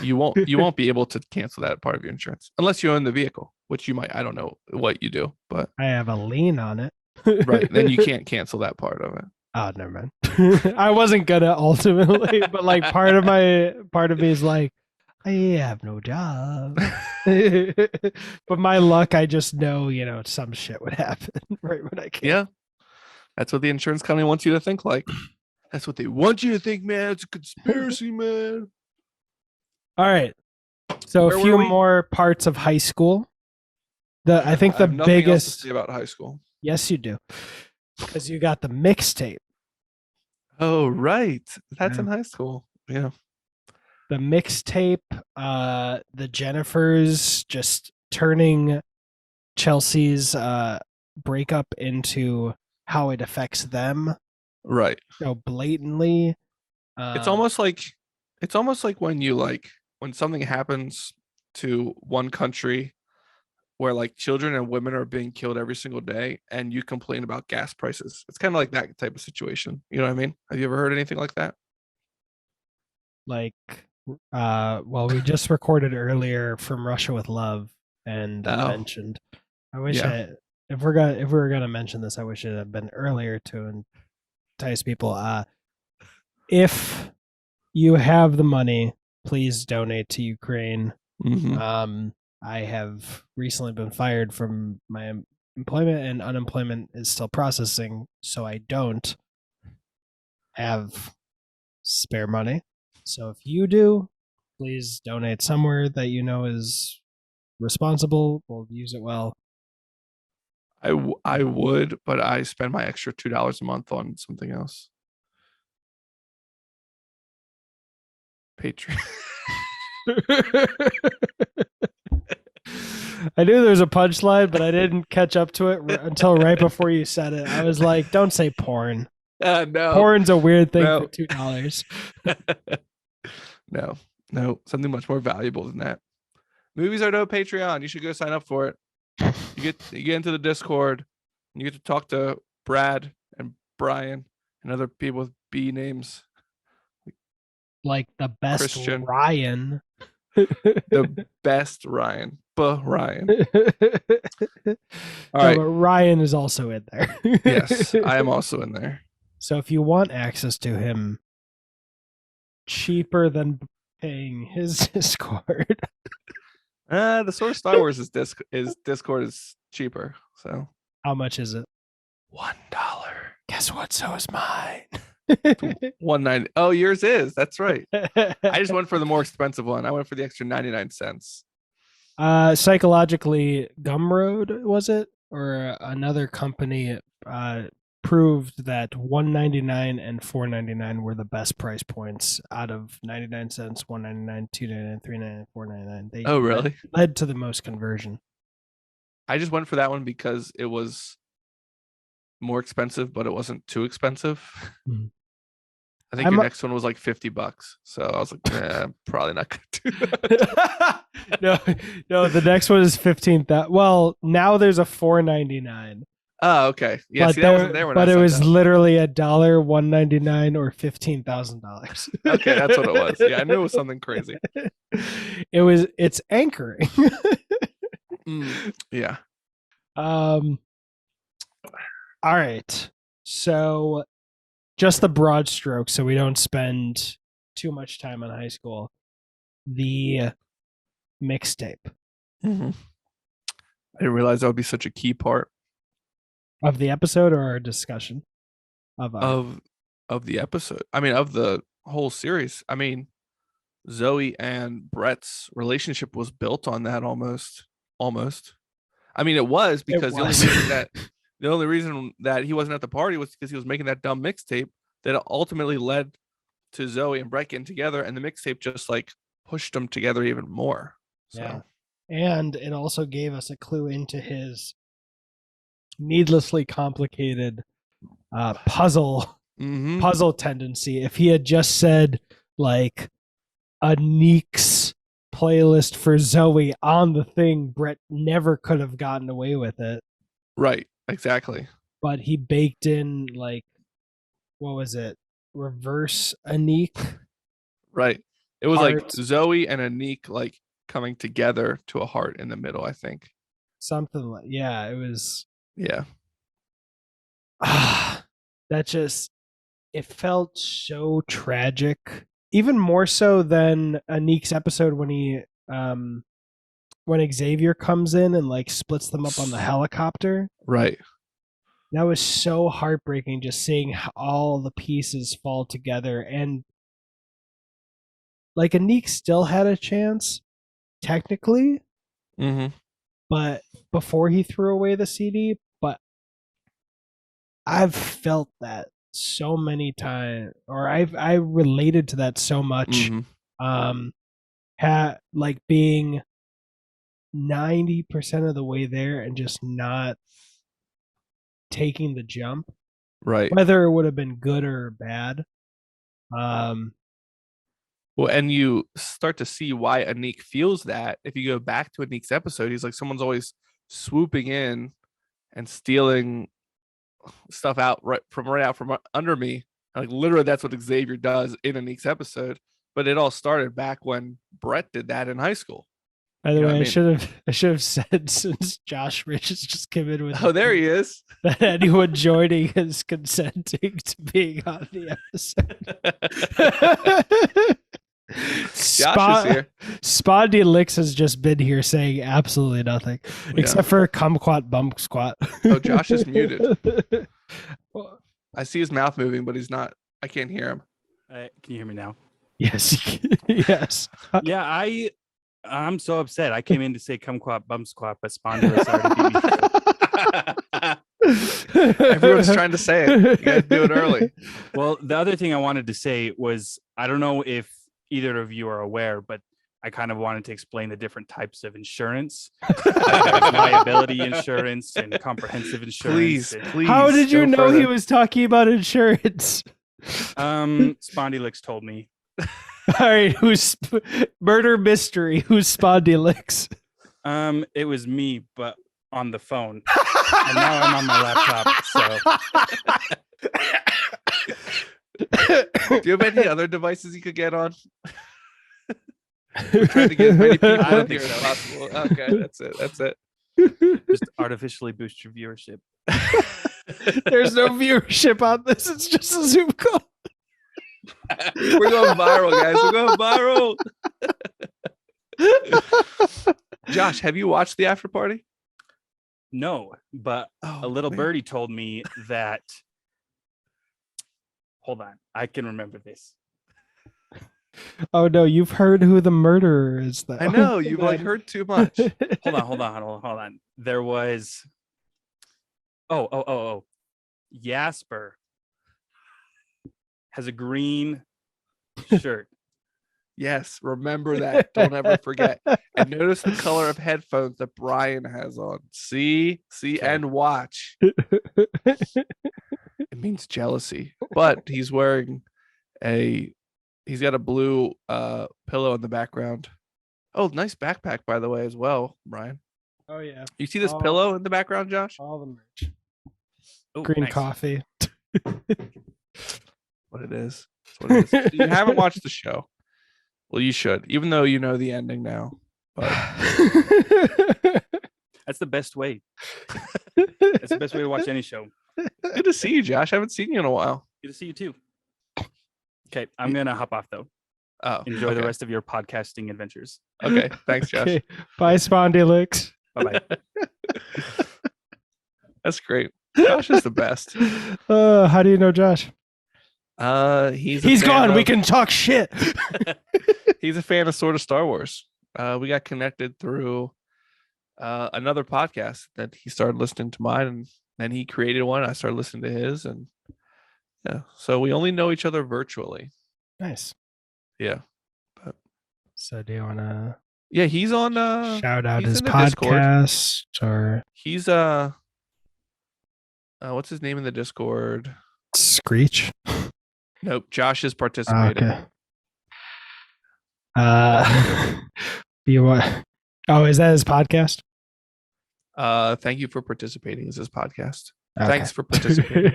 You won't be able to cancel that part of your insurance unless you own the vehicle, which you might. I don't know what you do, but I have a lien on it. right, then you can't cancel that part of it. Oh, never mind. I wasn't gonna ultimately, but like part of me is like, I have no job. But my luck, I just know, some shit would happen right when I can. Yeah, that's what the insurance company wants you to think like. That's what they want you to think, man. It's a conspiracy, man. All right. So Where a were few we? more parts of high school. I think I the have nothing else to biggest. say about high school. Yes, you do, because you got the mixtape. Oh, right. That's Yeah. in high school. Yeah. The mixtape. The Jennifers just turning Chelsea's breakup into how it affects them Right. so blatantly. It's Um, almost like when you when something happens to one country where like children and women are being killed every single day and you complain about gas prices. It's kind of like that type of situation. You know what I mean? Have you ever heard anything like that? like, well, we just recorded earlier from Russia with Love and Oh, mentioned. I wish yeah. if we were gonna mention this, I wish it had been earlier to entice people. If you have the money, please donate to Ukraine. Hmm. I have recently been fired from my employment, and unemployment is still processing, so I don't have spare money. So if you do, please donate somewhere that you know is responsible. We'll use it well. I would, but I spend my extra $2 a month on something else. Patreon. I knew there was a punchline, but I didn't catch up to it until right before you said it. I was like, "Don't say porn. No, Porn's a weird thing for no, $2." no, no. Something much more valuable than that. Movies are no Patreon. You should go sign up for it. You get into the Discord, and you get to talk to Brad and Brian and other people with B names. Like the best Christian, Ryan. the best Ryan, Ryan. All No, right. but Ryan is also in there. Yes, I am also in there. So if you want access to him cheaper than paying his Discord, The source Star Wars is Discord is cheaper. So how much is it? $1. Guess what? So is mine. 190. Oh, yours is. That's right. I just went for the more expensive one. I went for the extra 99 cents. Psychologically, Gumroad was it, or another company proved that 199 and 499 were the best price points out of 99 cents, 199, 299, 399, 499. They Oh, really? led to the most conversion. I just went for that one because it was more expensive, but it wasn't too expensive. Mhm. I think your next one was like $50. So I was like, I'm probably not gonna do that. no, the next one is 15,000. Well, now there's a 499. Oh, okay. Yeah, But see, that wasn't there when I but it signed was up. literally $1.99 or $15,000. Okay, that's what it was. Yeah, I knew it was something crazy. It's anchoring. Yeah. All right. So just the broad strokes so we don't spend too much time on high school. The mixtape Mm-hmm. I didn't realize that would be such a key part of the episode or our discussion of the episode. I mean, of the whole series. I mean, Zoe and Brett's relationship was built on that almost. Almost. I mean, it was because the only reason that he wasn't at the party was because he was making that dumb mixtape that ultimately led to Zoe and Brett getting together, and the mixtape just like pushed them together even more. So. Yeah. And it also gave us a clue into his needlessly complicated puzzle tendency. If he had just said like a Neeks playlist for Zoe on the thing, Brett never could have gotten away with it. Right, exactly. But he baked in like what was it? Reverse Anik Right. It was like heart, Zoe and Anik like coming together to a heart in the middle, I think. something like yeah. It was Yeah. that just it felt so tragic, even more so than Anik's episode when Xavier comes in and like splits them up on the helicopter. Right. That was so heartbreaking just seeing all the pieces fall together. And like Anik still had a chance, technically, Mm-hmm. but before he threw away the CD. But I've felt that so many times, or I related to that so much. Mm-hmm. Like being 90% of the way there and just not taking the jump, Right. whether it would have been good or bad. Um, Well, and you start to see why Anik feels that. If you go back to Anik's episode, he's like, someone's always swooping in and stealing stuff out from under me. Like literally, that's what Xavier does in Anik's episode. But it all started back when Brett did that in high school. by the You know way, what I mean? I should have said since Josh Richards just came in with Oh, there he is. that anyone joining is consenting to being on the episode. Josh is here. Spondy Licks has just been here saying absolutely nothing, except for kumquat bump squat. Oh, Josh is muted. I see his mouth moving, but he's not. I can't hear him. Can you hear me now? Yes, yes. Yeah, I'm so upset. I came in to say kumquat bump squat, but Spondy already beat me. Everyone's trying to say it. You guys do it early. Well, the other thing I wanted to say was, I don't know if either of you are aware, but I kind of wanted to explain the different types of insurance. Liability insurance and comprehensive insurance. Please. How did you know further. he was talking about insurance? Spondylix told me. All right, who's murder mystery? Who's Spondylix? It was me, but on the phone. And now I'm on my laptop. So Do you have any other devices you could get on? We're trying to get as many people in here as possible. Okay, that's it. just artificially boost your viewership. There's no viewership on this. It's just a Zoom call. We're going viral, guys. We're going viral. Josh, have you watched the after party? No, but a little birdie told me that. Hold on, I can remember this. Oh no, you've heard who the murderer is, though. I know you've like heard too much. Hold on. There was. Oh. Jasper has a green shirt. Yes, remember that. Don't ever forget. And notice the color of headphones that Brian has on. See, okay. And watch. It means jealousy. But he's wearing he's got a blue pillow in the background. Oh, nice backpack, by the way, as well, Brian. Oh yeah. You see this pillow in the background, Josh? All the merch. Oh, green nice. coffee. What it is. That's what it is. You haven't watched the show. Well, you should, even though you know the ending now. But that's the best way. That's the best way to watch any show. Good to see you, Josh. I haven't seen you in a while. Good to see you too. Okay, I'm gonna hop off though. Oh, enjoy the rest of your podcasting adventures. Okay, thanks, Josh. Okay. Bye, Spondylix. Bye. That's great. Josh is the best. How do you know Josh? He's gone. We can talk shit. He's a fan of sort of Star Wars. We got connected through another podcast that he started listening to mine, and then he created one. I started listening to his, and yeah, so we only know each other virtually. Nice. Yeah. But, so do you want to? Yeah, he's on. Shout out his podcast, Discord. Or he's what's his name in the Discord? Screech. Nope, Josh is participating. Okay. You what? Oh, is that his podcast? Thank you for participating. Is his podcast? Thanks for participating.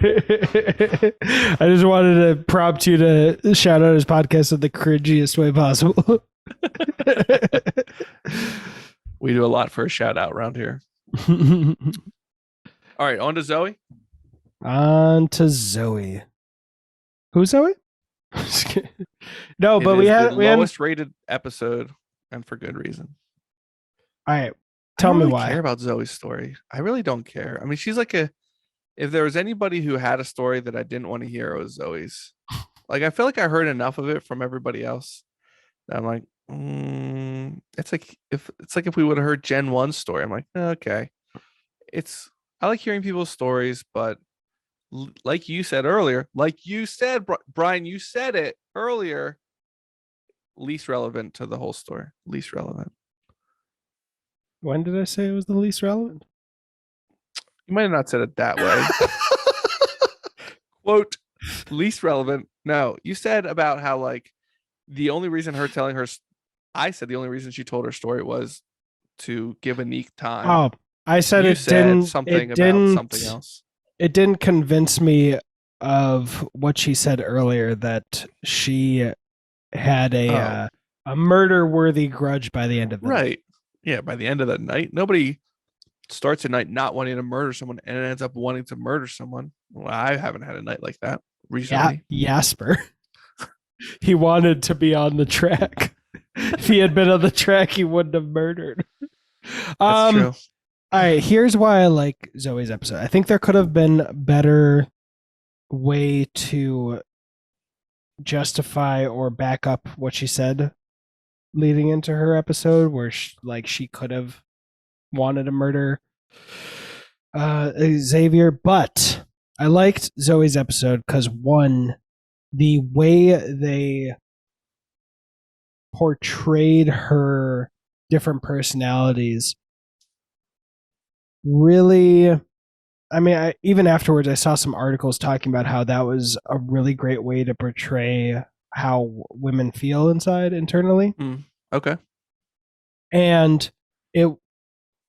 I just wanted to prompt you to shout out his podcast in the cringiest way possible. We do a lot for a shout out around here. All right, on to Zoe. On to Zoe. Who's Zoe? No, but we had the we had. lowest rated episode, and for good reason. All right, I tell don't me really why. care about Zoe's story. I really don't care. I mean, she's like a. If there was anybody who had a story that I didn't want to hear, it was Zoe's. Like, I feel like I heard enough of it from everybody else. That I'm like, it's like if we would have heard Gen 1's story. I'm like, okay. I like hearing people's stories, but like you said earlier, Brian, you said it earlier, least relevant to the whole story. Least relevant. When did I say it was the least relevant? You might have not said it that way. Quote, least relevant. No, you said about how like the only reason her telling her, I said the only reason she told her story was to give Anik time. Oh, I said You it said didn't. something It about didn't. something else. It didn't convince me of what she said earlier, that she had a murder-worthy grudge by the end of the night. Right. Yeah, by the end of the night, nobody starts a night not wanting to murder someone and ends up wanting to murder someone. Well, I haven't had a night like that recently. Jasper. He wanted to be on the track. If he had been on the track, he wouldn't have murdered. That's true. All right, here's why I like Zoe's episode. I think there could have been a better way to justify or back up what she said leading into her episode, where she could have wanted to murder Xavier. But I liked Zoe's episode because, one, the way they portrayed her different personalities really, I mean, even afterwards I saw some articles talking about how that was a really great way to portray how women feel internally. Okay. And it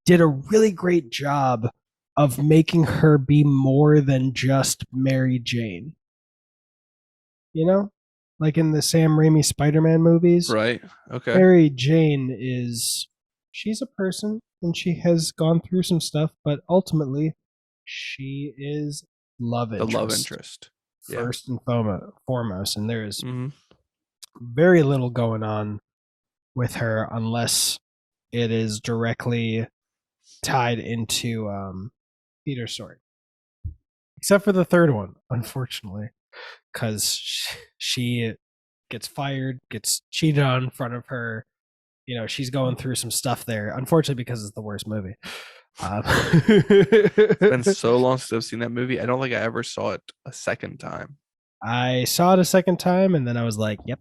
did a really great job of making her be more than just Mary Jane. You know? Like in the Sam Raimi Spider-Man movies. Right. Okay. Mary Jane she's a person and she has gone through some stuff, but ultimately she is love interest. The love interest. First and foremost. And there is Mhm. very little going on with her unless it is directly tied into Peter's story. Except for the third one, unfortunately, because she gets fired, gets cheated on in front of her. You know, she's going through some stuff there. Unfortunately, because it's the worst movie. It's been so long since I've seen that movie. I don't think I ever saw it a second time. I saw it a second time, and then I was like, "Yep,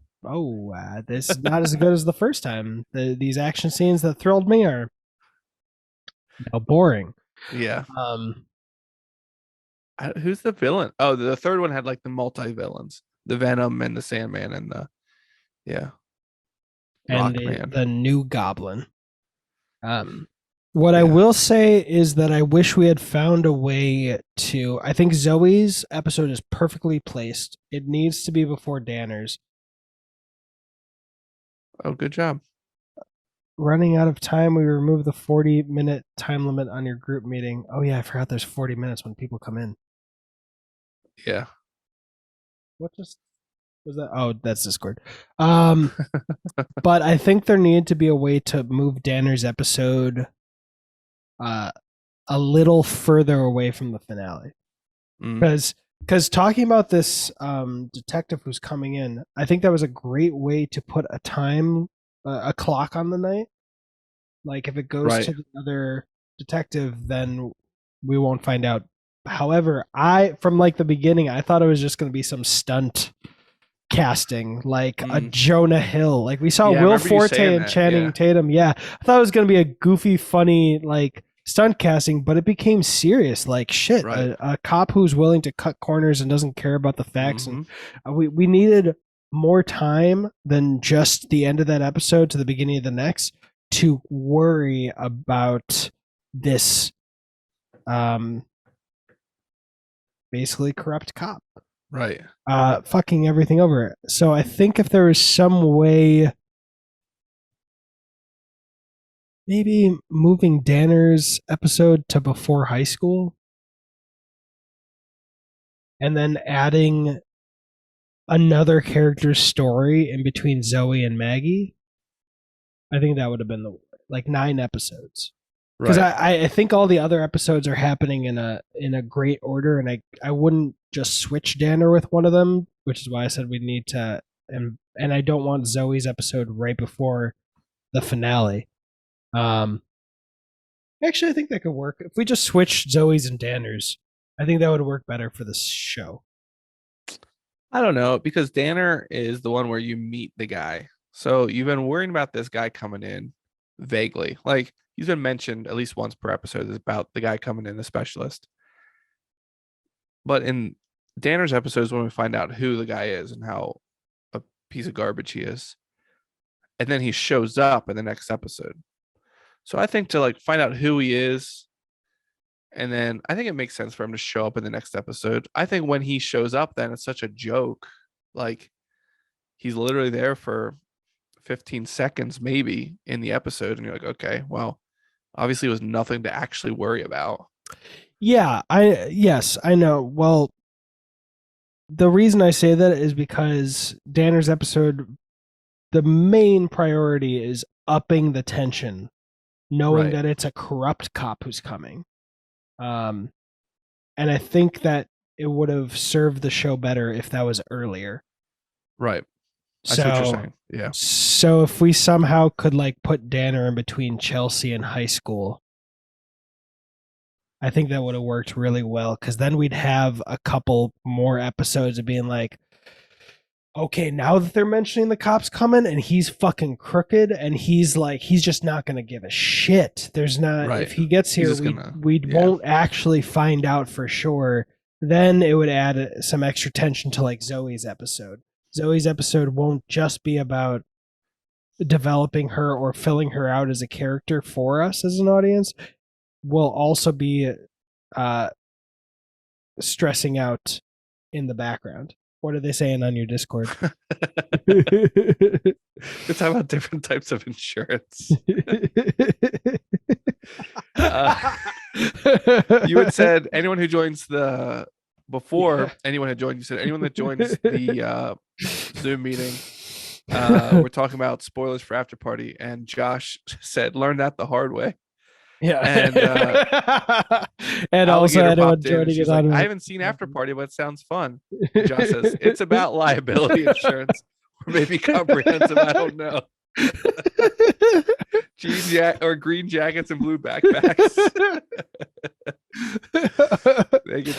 this is not as good as the first time. These action scenes that thrilled me are boring." Yeah. Um, Who's the villain? Oh, the third one had like the multi-villains, the Venom and the Sandman and the and Rockman. the new Goblin. What I will say is that I wish we had found a way to. I think Zoe's episode is perfectly placed. It needs to be before Danner's. Oh, good job. Running out of time, we remove the 40-minute time limit on your group meeting. Oh yeah, I forgot there's 40 minutes when people come in. Yeah. What just was that? Oh, that's Discord. But I think there needed to be a way to move Danner's episode a little further away from the finale. Because talking about this detective who's coming in, I think that was a great way to put a time, a clock on the night. Like if it goes to the other detective, then we won't find out. However, from like the beginning, I thought it was just going to be some stunt casting, like a Jonah Hill. Like we saw Will Forte and Channing Tatum. Yeah, I thought it was going to be a goofy, funny, like stunt casting, but it became serious. Like shit, a cop who's willing to cut corners and doesn't care about the facts. And we needed more time than just the end of that episode to the beginning of the next to worry about this basically corrupt cop, Right. fucking everything over. So I think if there was some way, maybe moving Danner's episode to before high school, and then adding another character's story in between Zoe and Maggie, I think that would have been like 9 episodes. Because Right. I think all the other episodes are happening in a great order, and I wouldn't just switch Danner with one of them, which is why I said we need to, and I don't want Zoe's episode right before the finale. Actually, I think that could work if we just switch Zoe's and Danner's. I think that would work better for this show. I don't know, because Danner is the one where you meet the guy. So you've been worrying about this guy coming in vaguely. Like he's been mentioned at least once per episode is about the guy coming in, the specialist. But in Danner's episodes, when we find out who the guy is and how a piece of garbage he is, and then he shows up in the next episode. So I think to like find out who he is, and then I think it makes sense for him to show up in the next episode. I think when he shows up, then it's such a joke. Like he's literally there for 15 seconds, maybe in the episode, and you're like, okay, well, obviously it was nothing to actually worry about. Yeah, I know. Well, the reason I say that is because Danner's episode, the main priority is upping the tension, knowing Right. that it's a corrupt cop who's coming. And I think that it would have served the show better if that was earlier. Right. I see what you're So, saying. Yeah. so if we somehow could like put Danner in between Chelsea and high school, I think that would have worked really well, because then we'd have a couple more episodes of being like, okay, now that they're mentioning the cops coming and he's fucking crooked and he's like, he's just not going to give a shit. There's not, Right. if he gets here, we won't actually find out for sure. Then it would add some extra tension to like Zoe's episode. Zoe's episode won't just be about developing her or filling her out as a character for us as an audience. Will also be stressing out in the background. What are they saying on your Discord? We're talking about different types of insurance. You had said anyone who joins the before anyone had joined, you said anyone that joins the Zoom meeting, we're talking about spoilers for Afterparty, and Josh said learn that the hard way. Yeah. And also Alligator anyone popped in and joining she's it like, on I haven't seen Afterparty, but it sounds fun. And Josh says it's about liability insurance or maybe comprehensive. I don't know. Or green jackets and blue backpacks. They get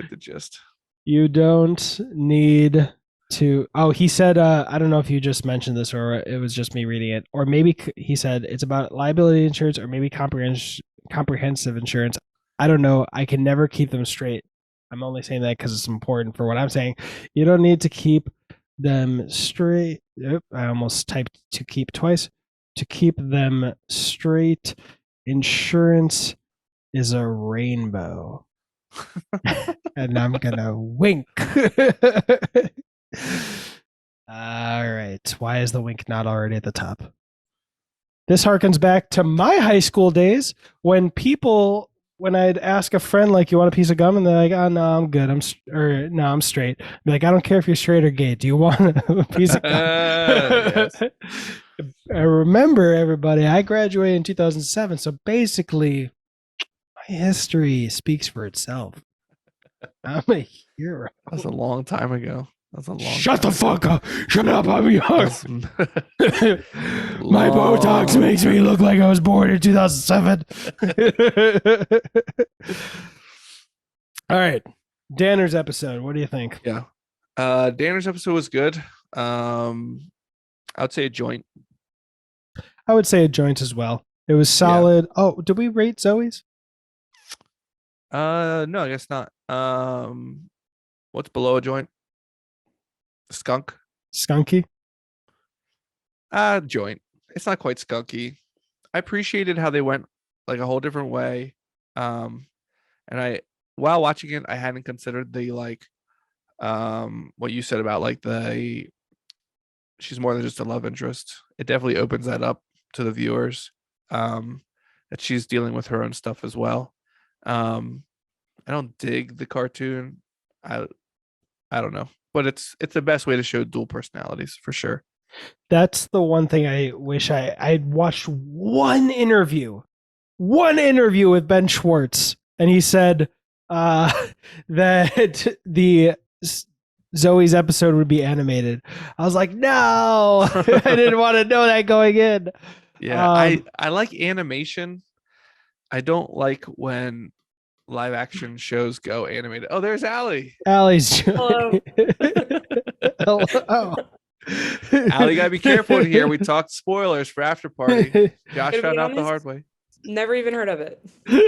the gist. You don't need to. Oh, he said, I don't know if you just mentioned this or it was just me reading it, or maybe he said it's about liability insurance or maybe comprehensive insurance. I don't know. I can never keep them straight. I'm only saying that because it's important for what I'm saying. You don't need to keep them straight. I almost typed to keep twice. To keep them straight, insurance is a rainbow. And I'm gonna wink. All right. Why is the wink not already at the top? This harkens back to my high school days when I'd ask a friend, like, you want a piece of gum? And they're like, oh, no, I'm good. No, I'm straight. I'm like, I don't care if you're straight or gay. Do you want a piece of gum? Yes. I remember, everybody, I graduated in 2007. So basically, my history speaks for itself. I'm a hero. That's a long time ago. Shut the fuck up. Shut up. I'm young. My Botox makes me look like I was born in 2007. All right. Danner's episode. What do you think? Yeah. Danner's episode was good. I would say a joint. I would say a joint as well. It was solid. Yeah. Oh, did we rate Zoe's? No, I guess not. What's below a joint? Skunk. Skunky. Joint. It's not quite skunky. I appreciated how they went like a whole different way. And while watching it, I hadn't considered the like what you said about like she's more than just a love interest. It definitely opens that up to the viewers. That she's dealing with her own stuff as well. I don't dig the cartoon. I don't know, but it's the best way to show dual personalities for sure. That's the one thing I wish I'd watched one interview with Ben Schwartz, and he said that the Zoe's episode would be animated. I was like, no, I didn't want to know that going in. Yeah, I like animation. I don't like when live action shows go animated. Oh, there's Allie. Allie's Hello. Hello. Allie, gotta be careful in here. We talked spoilers for After Party. Josh Gonna found be out the honest, hard way. Never even heard of it.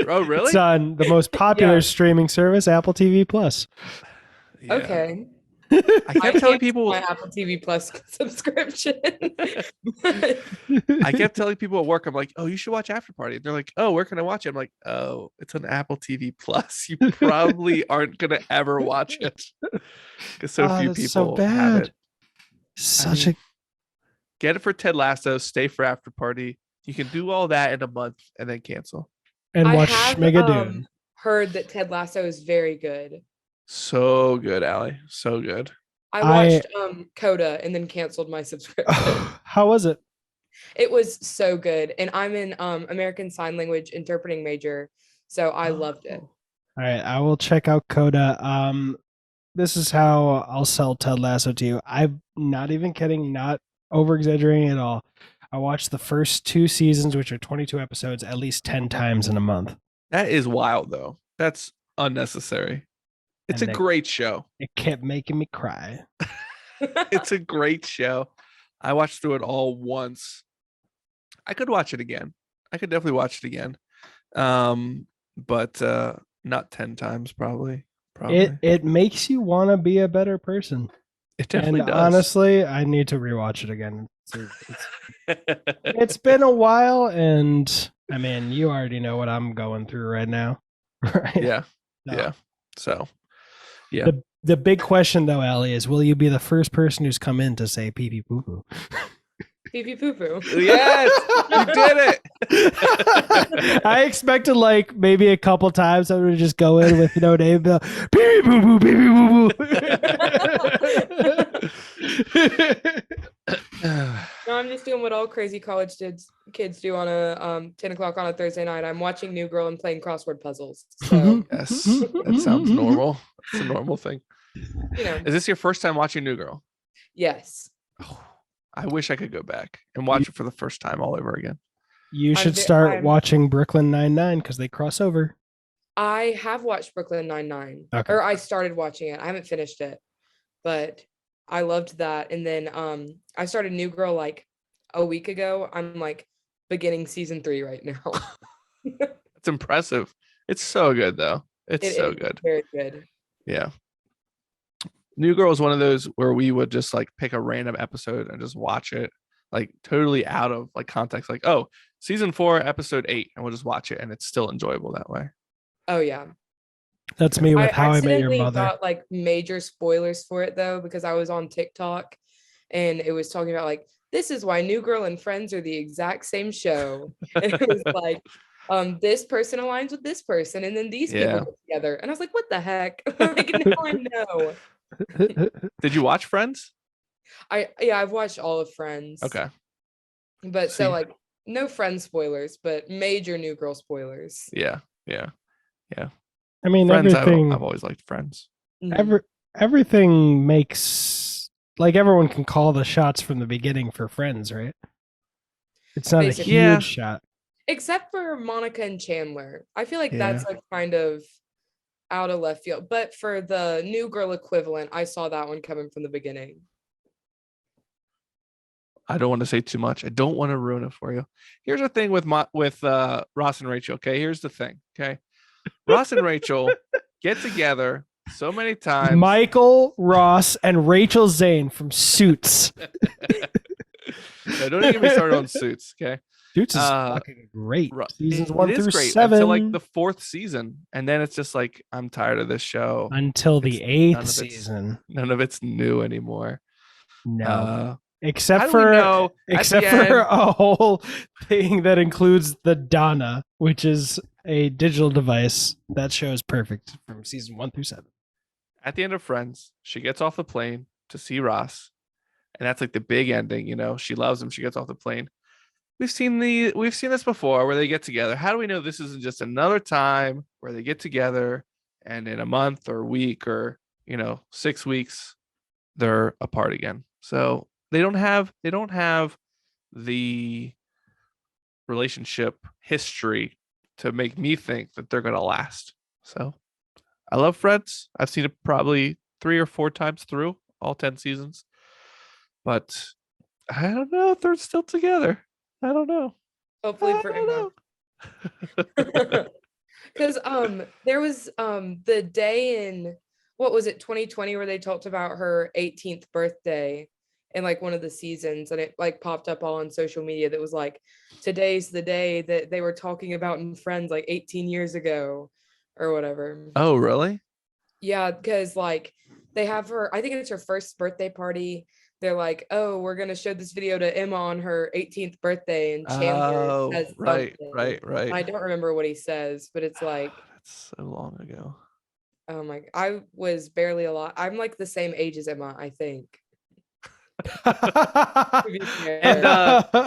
Oh, really? It's on the most popular Yeah. streaming service, Apple TV Plus. Yeah. Okay. I kept telling canceled people. my Apple TV Plus subscription. I kept telling people at work, I'm like, oh, you should watch After Party. And they're like, oh, where can I watch it? I'm like, oh, it's on Apple TV Plus. You probably aren't gonna ever watch it because so few that's people so have bad. it. Such mean, Get it for Ted Lasso. Stay for After Party. You can do all that in a month and then cancel. and I watch have Megadoon. heard that Ted Lasso is very good. So good, Allie. So good. I watched Coda and then canceled my subscription. How was it? It was so good, and I'm in American Sign Language interpreting major, so I loved it. All right, I will check out Coda. This is how I'll sell Ted Lasso to you. I'm not even kidding, not over exaggerating at all. I watched the first 2 seasons, which are 22 episodes, at least 10 times in a month. That is wild, though. That's unnecessary. It's And a they- great show. It kept making me cry. It's a great show. I watched through it all once. I could watch it again. I could definitely watch it again. But not 10 times probably. It makes you want to be a better person. It definitely And does. honestly, I need to rewatch it again. It's been a while, and I mean, you already know what I'm going through right now. Right? yeah. No. Yeah. So yeah. The big question though, Allie, is will you be the first person who's come in to say pee pee poo poo? Pee pee poo poo. Yes, you did it. I expected like maybe a couple times I would just go in with no name, pee pee poo poo, pee pee poo poo. No, I'm just doing what all crazy college kids do on a 10 o'clock on a Thursday night. I'm watching New Girl and playing crossword puzzles. So, Yes, that sounds normal. It's a normal thing. you know, Is this your first time watching New Girl? yes. Oh, I wish I could go back and watch it for the first time all over again. You should start I'm- watching Brooklyn Nine-Nine because they cross over. I have watched Brooklyn Nine-Nine. Okay. Or I started watching it. I haven't finished it. But I loved that. And then I started New Girl like a week ago. I'm like beginning season 3 right now. It's impressive. It's so good though. It's It so is good. very good. Yeah. New Girl is one of those where we would just like pick a random episode and just watch it like totally out of like context. Like, oh, season 4, episode 8, and we'll just watch it and it's still enjoyable that way. Oh yeah. That's me with How I Met Your accidentally Mother. got like major spoilers for it though, because I was on TikTok and it was talking about like, this is why New Girl and Friends are the exact same show. And it was like, this person aligns with this person, and then these people Yeah. get together. And I was like, what the heck? Like, now I know. Did you watch Friends? I've watched all of Friends. Okay. But See. so like no Friends spoilers, but major New Girl spoilers. Yeah. I mean, Friends, everything. I've always liked Friends. Mhm. Everything makes like everyone can call the shots from the beginning for Friends, right? It's not Basically. a huge Yeah. shot. Except for Monica and Chandler. I feel like Yeah. that's like kind of out of left field. But for the New Girl equivalent, I saw that one coming from the beginning. I don't want to say too much. I don't want to ruin it for you. Here's the thing with Ross and Rachel. Okay, here's the thing. Okay, Ross and Rachel get together so many times. Michael Ross and Rachel Zane from Suits. No, don't even get me started on Suits. Okay, Suits is fucking great. Seasons It 1 is through great 7 until like the 4th season, and then it's just like I'm tired of this show. until the None 8th of season. None of it's new anymore. No. How Except do we for know at the end- a whole thing that includes the Donna, which is a digital device. That show is perfect from season 1 through 7. at the end of Friends, she gets off the plane to see Ross, and that's like the big ending. You know, she loves him. She gets off the plane. We've seen this before where they get together. How do we know this isn't just another time where they get together and in a month or week or 6 weeks they're apart again? So they don't have the relationship history to make me think that they're gonna last. So I love Friends. I've seen it probably 3 or 4 times through all 10 seasons, but I don't know if they're still together. I don't know. Hopefully I for don't Emma. know. Because there was the day in, what was it, 2020, where they talked about her 18th birthday in like one of the seasons, and it like popped up all on social media that was like, today's the day that they were talking about in Friends like 18 years ago or whatever. Oh, really? Yeah, because like they have her, I think it's her first birthday party. They're like, oh, we're gonna show this video to Emma on her 18th birthday, and Chandler says right. something. I don't remember what he says, but it's like, That's so long ago. oh my, I was barely alive. I'm like the same age as Emma, I think. To be fair. And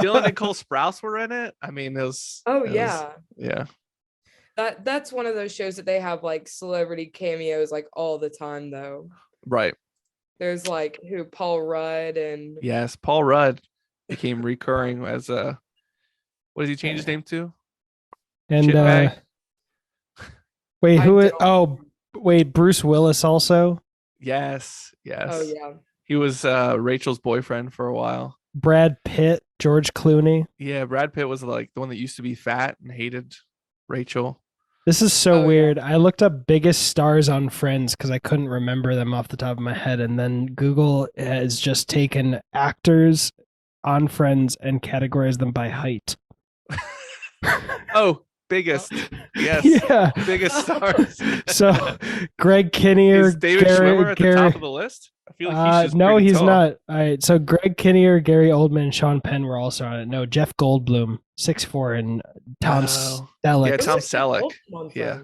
Dylan and Cole Sprouse were in it. I mean, yeah. That's one of those shows that they have like celebrity cameos like all the time though. Right. There's like Paul Rudd and Yes, Paul Rudd became recurring as what does he change his name to? And wait, Bruce Willis also. Yes. Oh yeah. He was Rachel's boyfriend for a while. Brad Pitt, George Clooney. Yeah, Brad Pitt was like the one that used to be fat and hated Rachel. This is so weird. Yeah. I looked up biggest stars on Friends because I couldn't remember them off the top of my head. And then Google has just taken actors on Friends and categorized them by height. Oh, biggest. Yes. Yeah. Biggest stars. So Greg Kinnear. Is David Schwimmer at the top of the list? I feel like he's no, he's tall. not. All right. So Greg Kinnear, Gary Oldman, and Sean Penn were also on it. No, Jeff Goldblum, 6'4", and Tom Selleck. Yeah, Tom Selleck. Yeah.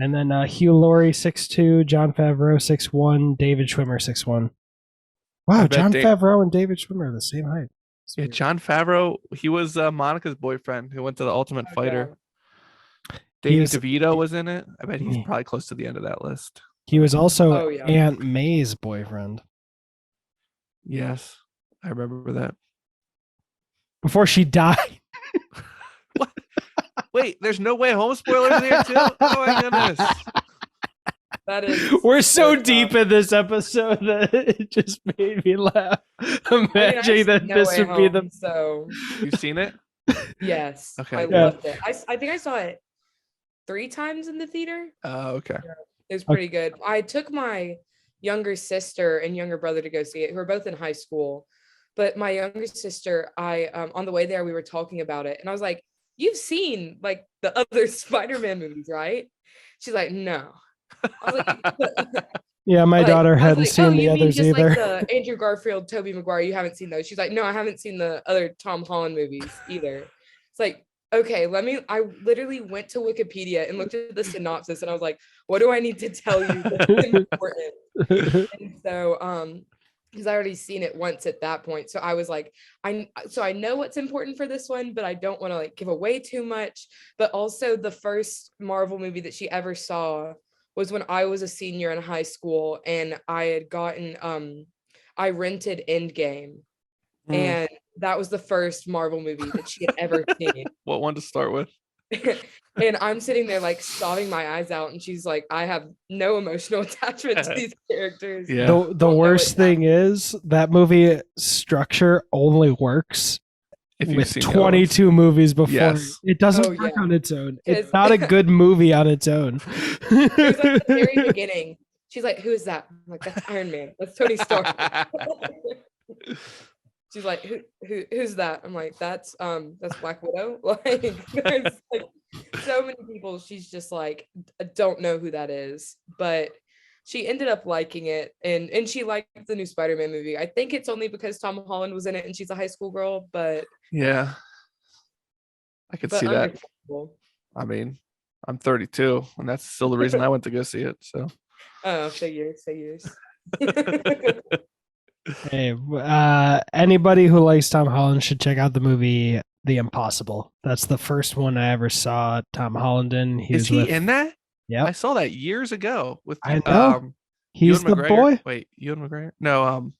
And then Hugh Laurie, 6'2", John Favreau, 6'1", David Schwimmer, 6'1". Wow, John Favreau and David Schwimmer are the same height. Yeah, John Favreau, he was Monica's boyfriend who went to the Ultimate Fighter. Danny DeVito was in it. I bet he's probably close to the end of that list. He was also Aunt May's boyfriend. Yes, I remember that. Before she died. What? Wait, there's No Way Home spoilers here too? Oh my goodness. That is. We're so deep in this episode that it just made me laugh. Imagining that this would be the. So you've seen it? Yes. Okay. I loved it. I think I saw it 3 times in the theater. Okay. Yeah, it was pretty good. I took my younger sister and younger brother to go see it, who are both in high school. But my younger sister, on the way there, we were talking about it, and I was like, "You've seen like the other Spider-Man movies, right?" She's like, "No." I was like, yeah, my daughter hadn't seen the others either. Like the Andrew Garfield, Tobey Maguire, you haven't seen those. She's like, "No, I haven't seen the other Tom Holland movies either." It's like, okay, I literally went to Wikipedia and looked at the synopsis, and I was like, what do I need to tell you that's important? And so, because I already seen it once at that point. So I was like, I know what's important for this one, but I don't want to like give away too much. But also the first Marvel movie that she ever saw was when I was a senior in high school, and I had gotten, I rented Endgame. And that was the first Marvel movie that she had ever seen. What one to start with? And I'm sitting there like sobbing my eyes out, and she's like, I have no emotional attachment to these characters. Yeah. The worst thing is that movie structure only works with 22 movies before. Yes. It doesn't work on its own. It's not a good movie on its own. It was like the very beginning. She's like, who is that? I'm like, that's Iron Man. That's Tony Stark. she's like, who's that? I'm like, that's Black Widow. Like, there's like so many people. She's just like, don't know who that is, but she ended up liking it, and she liked the new Spider-Man movie. I think it's only because Tom Holland was in it and she's a high school girl, but Yeah, I could see that. understandable. I mean, I'm 32, and that's still the reason I went to go see it. So, Oh, figures. Hey, anybody who likes Tom Holland should check out the movie The Impossible. That's the first one I ever saw Tom Holland in. is he in that? Yep. I saw that years ago with I know. He's Ewan the McGregor. boy. Wait, Ewan McGregor? No,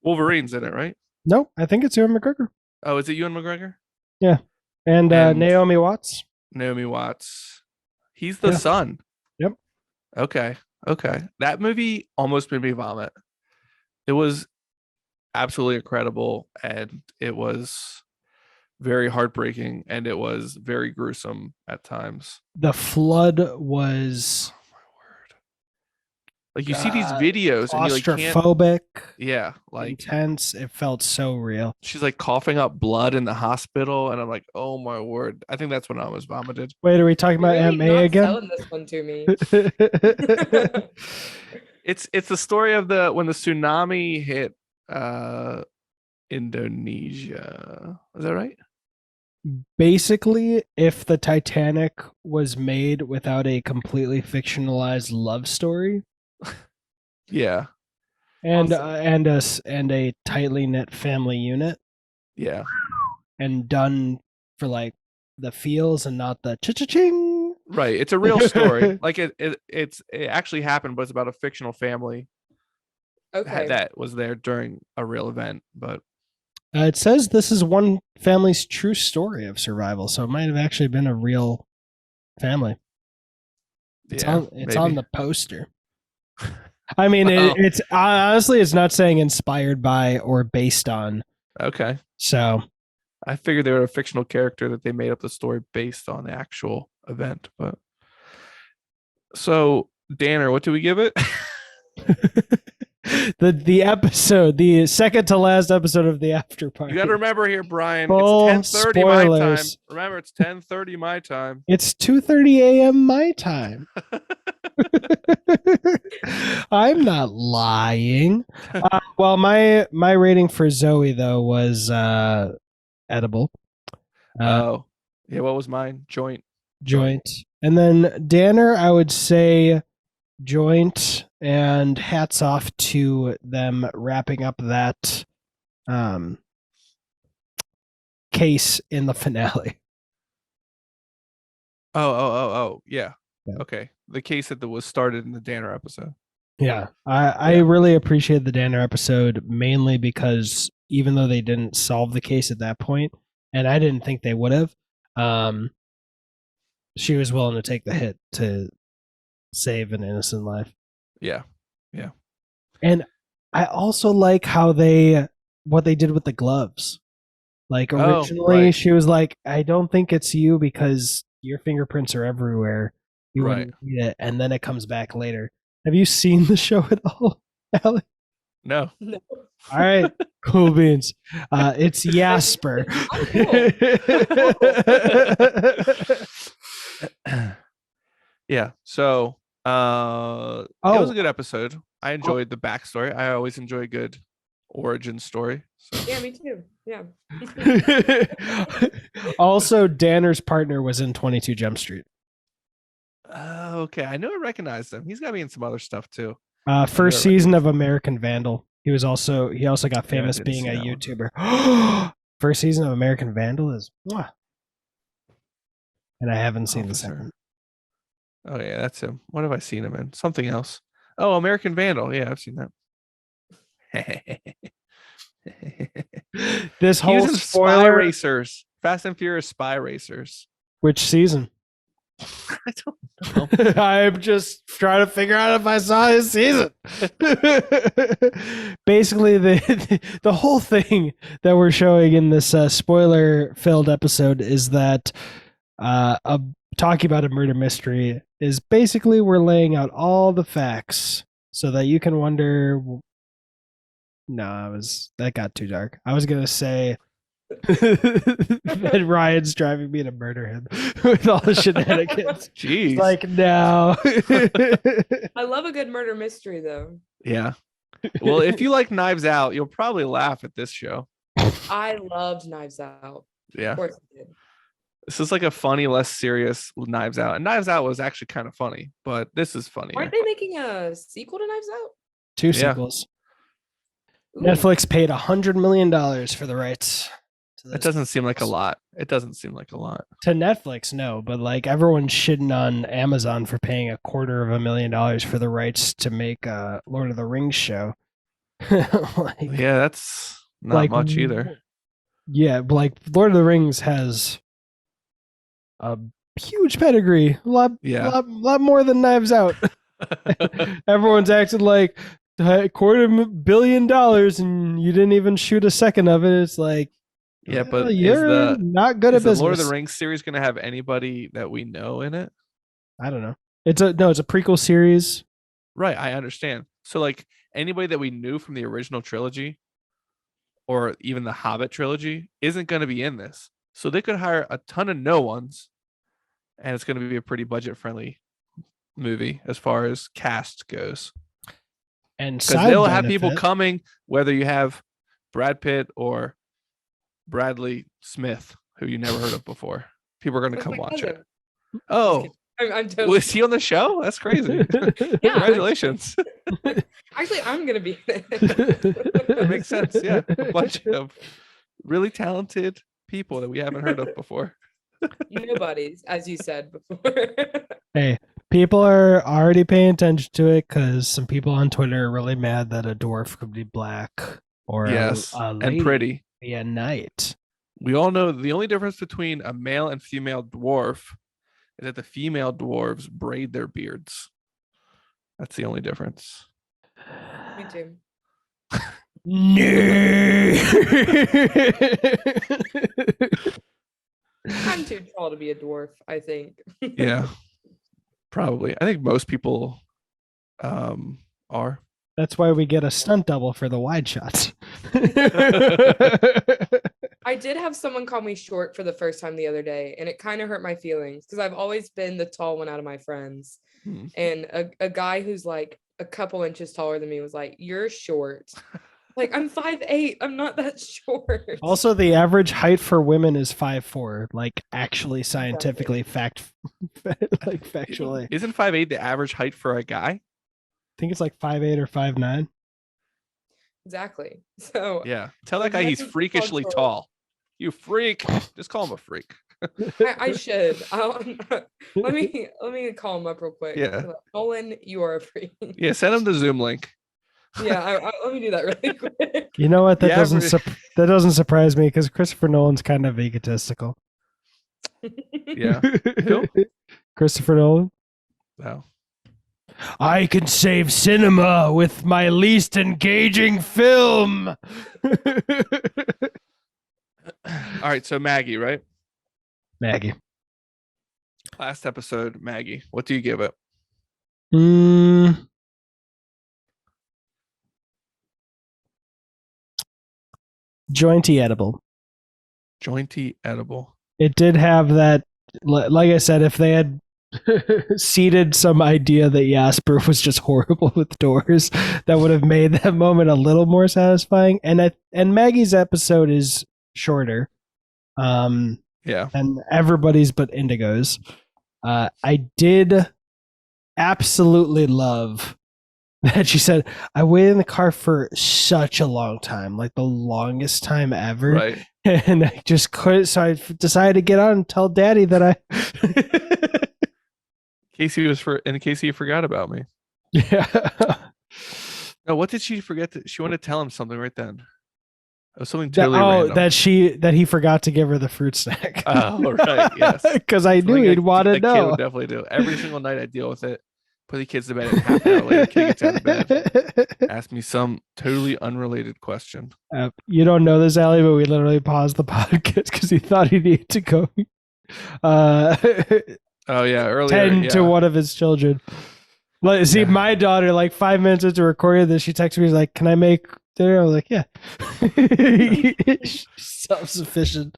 Wolverine's in it, right? Nope, I think it's Ewan McGregor. Oh, is it Ewan McGregor? And And- Naomi Watts. Naomi Watts. He's the Yeah. son. Yep. Okay. That movie almost made me vomit. It was absolutely incredible, and it was very heartbreaking, and it was very gruesome at times. The flood was Oh my word! Like you see these videos, and you like can't. claustrophobic, Yeah, like intense. It felt so real. she's like coughing up blood in the hospital, and I'm like, oh my word! I think that's when I almost vomited. Wait, are we talking about You're Aunt really May not again? selling this one to me. It's the story of when the tsunami hit Indonesia. Is that right? Basically, if the Titanic was made without a completely fictionalized love story Yeah. and Awesome. and a tightly knit family unit, Yeah. and done for like the feels and not the cha-cha-ching. Right. It's a real story. Like it actually happened, but it's about a fictional family Okay. that was there during a real event. But It says this is one family's true story of survival, so it might have actually been a real family. It's yeah, on the poster. I mean, Well. it's honestly, it's not saying inspired by or based on. Okay. So I figured they were a fictional character that they made up the story based on the actual event. But so Danner, what do we give it? the episode, the second to last episode of the after party. You got to remember here, Brian. Full It's 10:30 my time. spoilers. Remember, it's 10:30 my time. It's 2:30 a.m. my time. I'm not lying. Well, my rating for Zoe though was edible. Oh, yeah. What was mine? Joint. Joint. And then Danner, I would say joint, and hats off to them wrapping up that case in the finale. Oh. Yeah. Yeah. Okay. The case that was started in the Danner episode. Yeah. I really appreciate the Danner episode, mainly because even though they didn't solve the case at that point, and I didn't think they would have, she was willing to take the hit to save an innocent life. Yeah. And I also like what they did with the gloves. Like originally right. she was like, I don't think it's you because your fingerprints are everywhere. You Right. wouldn't need it. And then it comes back later. Have you seen the show at all, Allie? No. No. All right, cool beans. It's Jasper. Yeah. So it was a good episode. I enjoyed the backstory. I always enjoy a good origin story. So. Yeah, me too. Yeah. Also, Danner's partner was in 22 Jump Street. Okay. I know I recognized him. He's got to be in some other stuff too. First season of American Vandal. He also got famous didn't being see a that one. YouTuber. First season of American Vandal is, mwah. And I haven't seen the Officer. second. Oh yeah, that's him. What have I seen him in? Something else. Oh, American Vandal. Yeah, I've seen that. This He whole was in Spy spoiler. Racers. Fast and Furious Spy Racers. Which season? I don't know. I'm just trying to figure out if I saw his season. Basically, the whole thing that we're showing in this spoiler-filled episode is that talking about a murder mystery is basically we're laying out all the facts so that you can wonder No, that got too dark. I was gonna say that Ryan's driving me to murder him with all the shenanigans. Jeez. Like, no. I love a good murder mystery though. Yeah. Well, if you like Knives Out, you'll probably laugh at this show. I loved Knives Out. Yeah. Of course I did. This is like a funny, less serious Knives Out. And Knives Out was actually kind of funny, but this is funny. Aren't they making a sequel to Knives Out? 2 Yeah. sequels. Ooh. Netflix paid $100 million for the rights. It doesn't seem like a lot. It doesn't seem like a lot. To Netflix, no, but like everyone's shitting on Amazon for paying $250,000 for the rights to make a Lord of the Rings show. Like, Yeah, that's not like, much either. Yeah, like Lord of the Rings has a huge pedigree, a lot more than Knives Out. Everyone's acted like $250 million and you didn't even shoot a second of it. It's like, Yeah, but you're not good at is the business. Lord of the Rings series going to have anybody that we know in it? I don't know. It's a prequel series. Right, I understand. So like anybody that we knew from the original trilogy or even the Hobbit trilogy isn't going to be in this. So they could hire a ton of no ones and it's going to be a pretty budget friendly movie as far as cast goes. And because they'll have people coming, whether you have Brad Pitt or Bradley Smith, who you never heard of before. People are going to come watch it. Oh, I'm totally. was he on the show? That's crazy. Yeah, Congratulations. Actually, I'm gonna be. That makes sense. Yeah, a bunch of really talented people that we haven't heard of before. Nobodies, as you said before. Hey, people are already paying attention to it because some people on Twitter are really mad that a dwarf could be black or yes, a lady and pretty. be a knight. We all know the only difference between a male and female dwarf is that the female dwarves braid their beards. That's the only difference. Me too. No. I'm too tall to be a dwarf, I think. Yeah, probably. I think most people are. That's why we get a stunt double for the wide shots. I did have someone call me short for the first time the other day, and it kind of hurt my feelings because I've always been the tall one out of my friends. And a guy who's like a couple inches taller than me was like, "You're short." Like, I'm 5'8". I'm not that short. Also, the average height for women is 5'4". Like, actually, scientifically, factually. Isn't 5'8" the average height for a guy? I think it's like 5'8" or 5'9". Exactly. So yeah, tell that guy he's freakishly tall. You freak. Just call him a freak. I should. Let me call him up real quick. Yeah. Nolan, you are a freak. Yeah, send him the Zoom link. Yeah, let me do that really quick. You know what? That doesn't surprise me because Christopher Nolan's kind of egotistical. Yeah. Cool. Christopher Nolan. No. I can save cinema with my least engaging film. All right, so Maggie, right? Maggie. Last episode, Maggie. What do you give it? Jointy edible. Jointy edible. It did have that, like I said, if they had seeded some idea that Jasper was just horrible with doors, that would have made that moment a little more satisfying. And Maggie's episode is shorter. Yeah. And everybody's but Indigo's. I did absolutely love that she said, I waited in the car for such a long time, like the longest time ever. Right. And I just couldn't, so I decided to get on and tell Daddy that I in case he forgot about me. Yeah. No, what did she forget? She wanted to tell him something right then. It was something totally random. that he forgot to give her the fruit snack. Oh, right. Yes. Because I knew he'd want to know. Kid would definitely do. Every single night I deal with it. Put the kids to bed and half an hour later, kid gets out of bed. Ask me some totally unrelated question. You don't know this, Allie, but we literally paused the podcast because he thought he needed to go. Oh yeah, earlier. Tend to one of his children. See, my daughter, like 5 minutes into recording this, she texted me, like, "Can I make dinner? I was like, yeah. Self-sufficient.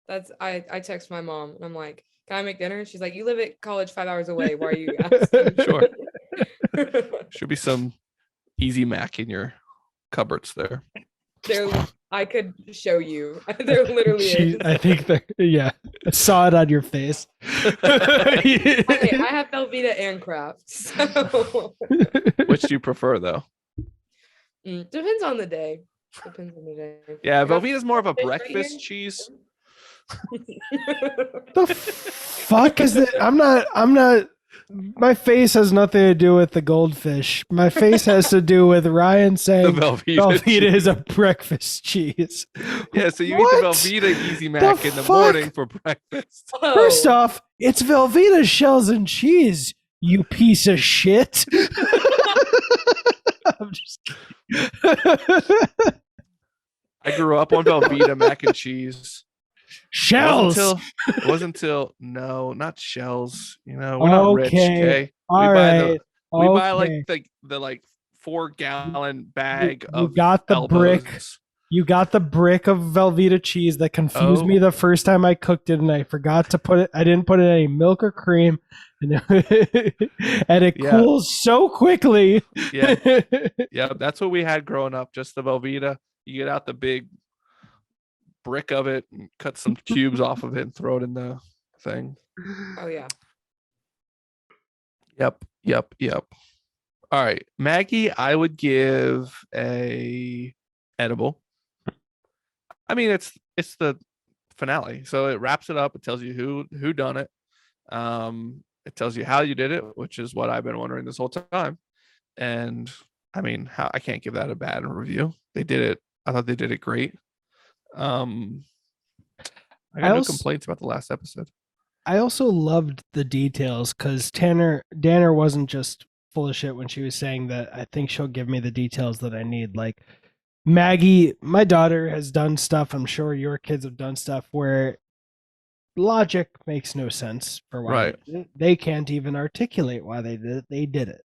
That's I text my mom and I'm like, can I make dinner? And she's like, you live at college 5 hours away. Why are you asking? Sure. Should be some Easy Mac in your cupboards there. I could show you. There literally is. I think that, yeah. I saw it on your face. I have Velveeta and Kraft. So. Which do you prefer, though? Depends on the day. Depends on the day. Yeah, Velveeta is more of a breakfast cheese. The fuck is that? I'm not. My face has nothing to do with the goldfish. My face has to do with Ryan saying Velveeta is a breakfast cheese. Yeah, so you eat the Velveeta Easy Mac in the morning for breakfast. Oh. First off, it's Velveeta shells and cheese, you piece of shit. I'm just kidding. I grew up on Velveeta mac and cheese. Shells. It wasn't until no, not shells. You know, we're not rich. Okay, we buy like the 4-gallon bag of. You got the elbows. brick. You got the brick of Velveeta cheese that confused me the first time I cooked it, and I forgot to put it. I didn't put in any milk or cream, and it cools so quickly. Yeah, that's what we had growing up. Just the Velveeta. You get out the big brick of it and cut some cubes off of it and throw it in the thing. Oh yeah. Yep. All right, Maggie, I would give a edible. I mean, it's the finale, so it wraps it up. It tells you who done it. It tells you how you did it, which is what I've been wondering this whole time. And I mean, I can't give that a bad review. They did it. I thought they did it great. I got no complaints about the last episode. I also loved the details because Danner wasn't just full of shit when she was saying that I think she'll give me the details that I need. Like Maggie, my daughter, has done stuff. I'm sure your kids have done stuff where logic makes no sense for why they can't even articulate why they did it.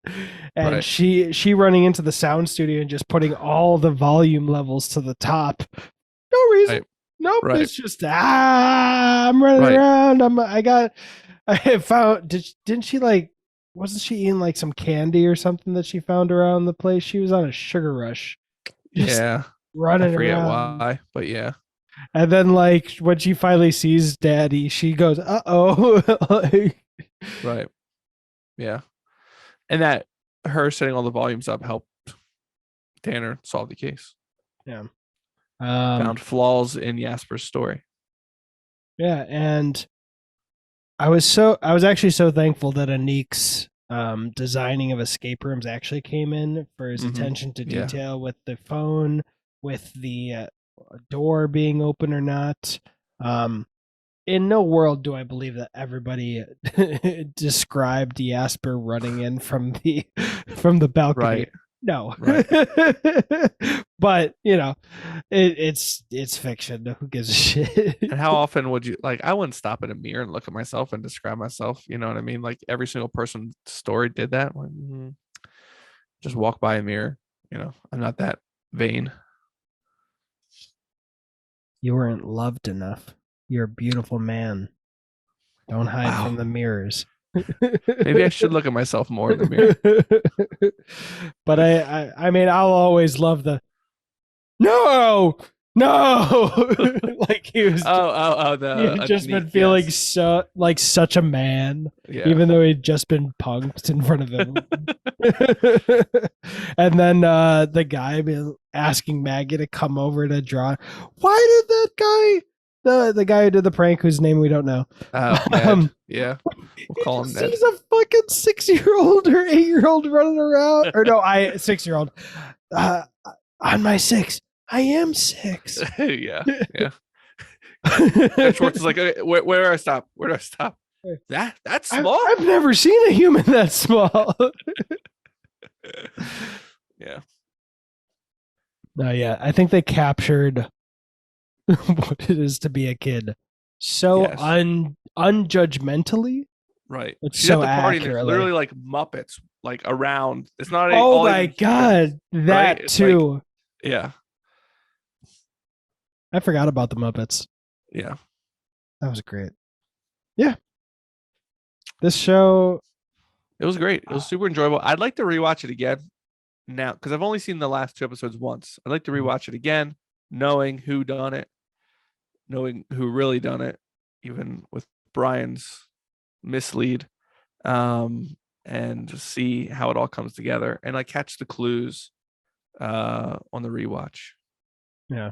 And she running into the sound studio and just putting all the volume levels to the top. No reason. Nope. It's just I'm running around. I found didn't she wasn't she eating like some candy or something that she found around the place? She was on a sugar rush. Running around. I forget why, but yeah. And then when she finally sees Daddy, she goes, "Uh-oh." Right. Yeah. And that her setting all the volumes up helped Tanner solve the case. Yeah. Found flaws in Jasper's story. Yeah, and I was actually so thankful that Anik's designing of escape rooms actually came in for his attention to detail with the phone, with the door being open or not. In no world do I believe that everybody described Jasper running in from the balcony. Right. No. Right. But it's fiction. Who gives a shit? And how often would you I wouldn't stop in a mirror and look at myself and describe myself, you know what I mean? Like every single person's story did that. Just walk by a mirror, I'm not that vain. You weren't loved enough. You're a beautiful man. Don't hide from the mirrors. Maybe I should look at myself more in the mirror. But I mean, I'll always love the no. Like he was. He'd just been feeling so like such a man, even though he'd just been punked in front of him. And then the guy asking Maggie to come over to draw. Why did that guy, the guy who did the prank, whose name we don't know? Yeah, we'll call him Ned. He's a fucking 6-year-old or 8-year-old running around, or no, 6-year-old. On my 6. I am 6. Yeah. And Schwartz is like, okay, where do I stop? Where do I stop? That's small. I've never seen a human that small. Yeah. No, yeah. I think they captured what it is to be a kid so unjudgmentally Right. It's She's so at the party, and there's accurately. literally like Muppets like around. It's not. Oh all my even god, humans, that right? It's like- too. yeah. I forgot about the Muppets. Yeah. That was great. Yeah. This show, It was great. It was super enjoyable. I'd like to rewatch it again now because I've only seen the last 2 episodes once. I'd like to rewatch it again, knowing who done it, knowing who really done it, even with Brian's mislead, and just see how it all comes together and like catch the clues on the rewatch. yeah.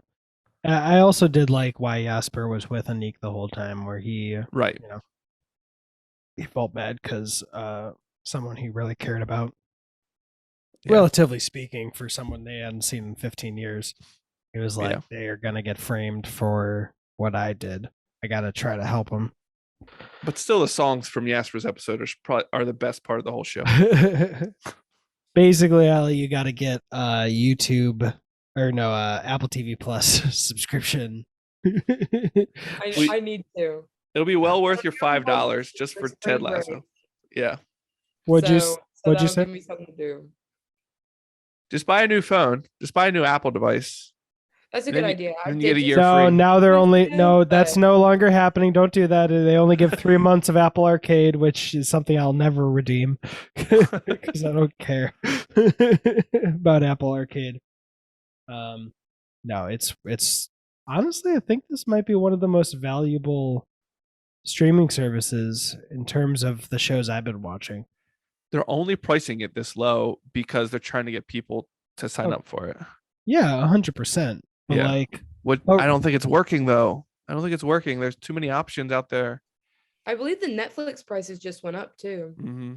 I also did like why Jasper was with Anik the whole time, where he Right. he felt bad because someone he really cared about, Yeah. relatively speaking, for someone they hadn't seen in 15 years. He was like, Yeah. they are gonna get framed for what I did. I gotta try to help them. But still, the songs from Jasper's episode are the best part of the whole show. Basically, Ali, you got to get YouTube or no Apple TV Plus subscription. I need to. It'll be well worth your $5 just for Ted Lasso. Yeah. What'd you that'll say? give me something to do. Just buy a new phone. Just buy a new Apple device. That's a And good then you- idea. then I you get a did year just- No, free. now they're only do, that's but- no longer happening. Don't do that. They only give 3 months of Apple Arcade, which is something I'll never redeem because I don't care about Apple Arcade. No, it's honestly, I think this might be one of the most valuable streaming services in terms of the shows I've been watching. They're only pricing it this low because they're trying to get people to sign Oh. up for it. Yeah, 100%. But Yeah. like, What Oh. I don't think it's working though. I don't think it's working. There's too many options out there. I believe the Netflix prices just went up too. Mm-hmm.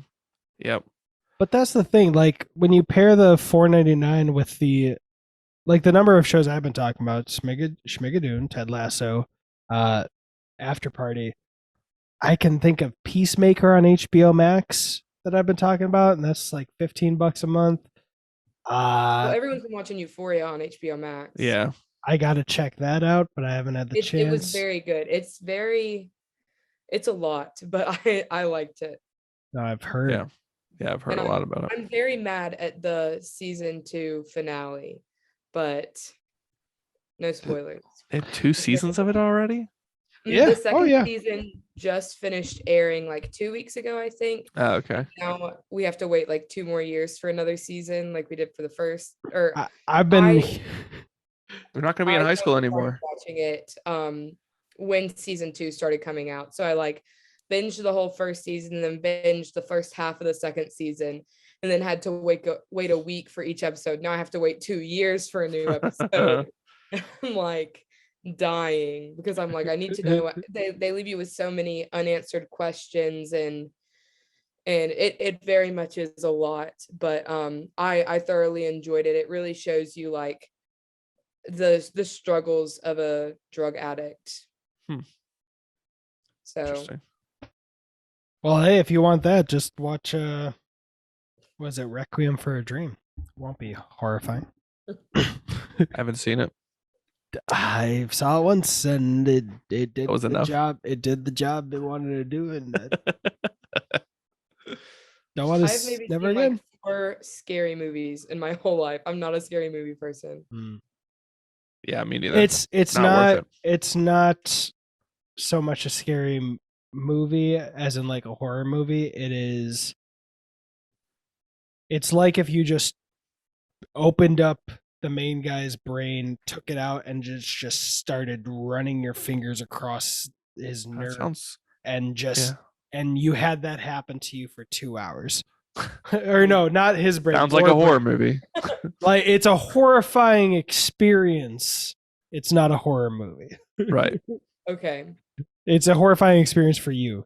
Yep. but that's the thing. Like when you pair the $4.99 with the number of shows I've been talking about, Schmigadoon, Ted Lasso, Afterparty. I can think of Peacemaker on HBO Max that I've been talking about, and that's like $15 a month. Well, everyone's been watching Euphoria on HBO Max. Yeah. I gotta check that out, but I haven't had the chance. It was very good. It's a lot, but I liked it. No, I've heard. Yeah. Yeah, I've heard And a lot about it. I'm very mad at the season 2 finale, but no spoilers. They had 2 seasons of it already? Yeah. The Oh, second yeah. season just finished airing like 2 weeks ago, I think. Oh, okay. Now we have to wait like 2 more years for another season, like we did for the first. Or I've been. They're not gonna be in I high school started anymore. watching it when season 2 started coming out. So I like binged the whole first season and then binged the first half of the second season and then had to wait a week for each episode. Now I have to wait 2 years for a new episode. I'm like dying because I'm like, I need to know. They leave you with so many unanswered questions and it very much is a lot, but I thoroughly enjoyed it. It really shows you like the struggles of a drug addict. So Interesting. Well, hey, if you want that, just watch. Was it Requiem for a Dream? Won't be horrifying. I haven't seen it. I saw it once, and it did That was the enough. job. It did the job they wanted to do, and don't want I've to maybe never seen again. like 4 scary movies in my whole life. I'm not a scary movie person. Yeah, me neither. It's not not worth it's not so much a scary movie as in like a horror movie. It's like if you just opened up the main guy's brain, took it out, and just started running your fingers across his That nerve, sounds and just yeah. and you had that happen to you for 2 hours. Or no, not his brain. Sounds like a your horror brain. movie. Like it's a horrifying experience. It's not a horror movie. Right. Okay. It's a horrifying experience for you.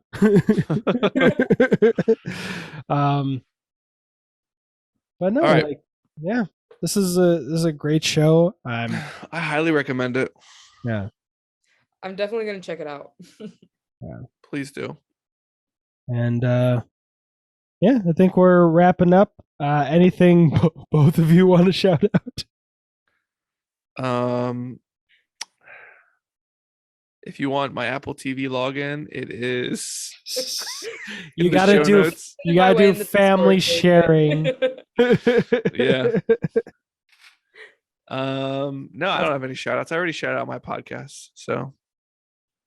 But no, All right. like, yeah, this is a great show. I highly recommend it. Yeah, I'm definitely gonna check it out. Please do. and yeah, I think we're wrapping up. Anything both of you want to shout out? If you want my Apple TV login, it is You in the gotta show do notes. you gotta do family sharing. Yeah. No, I don't have any shout outs. I already shout out my podcast. So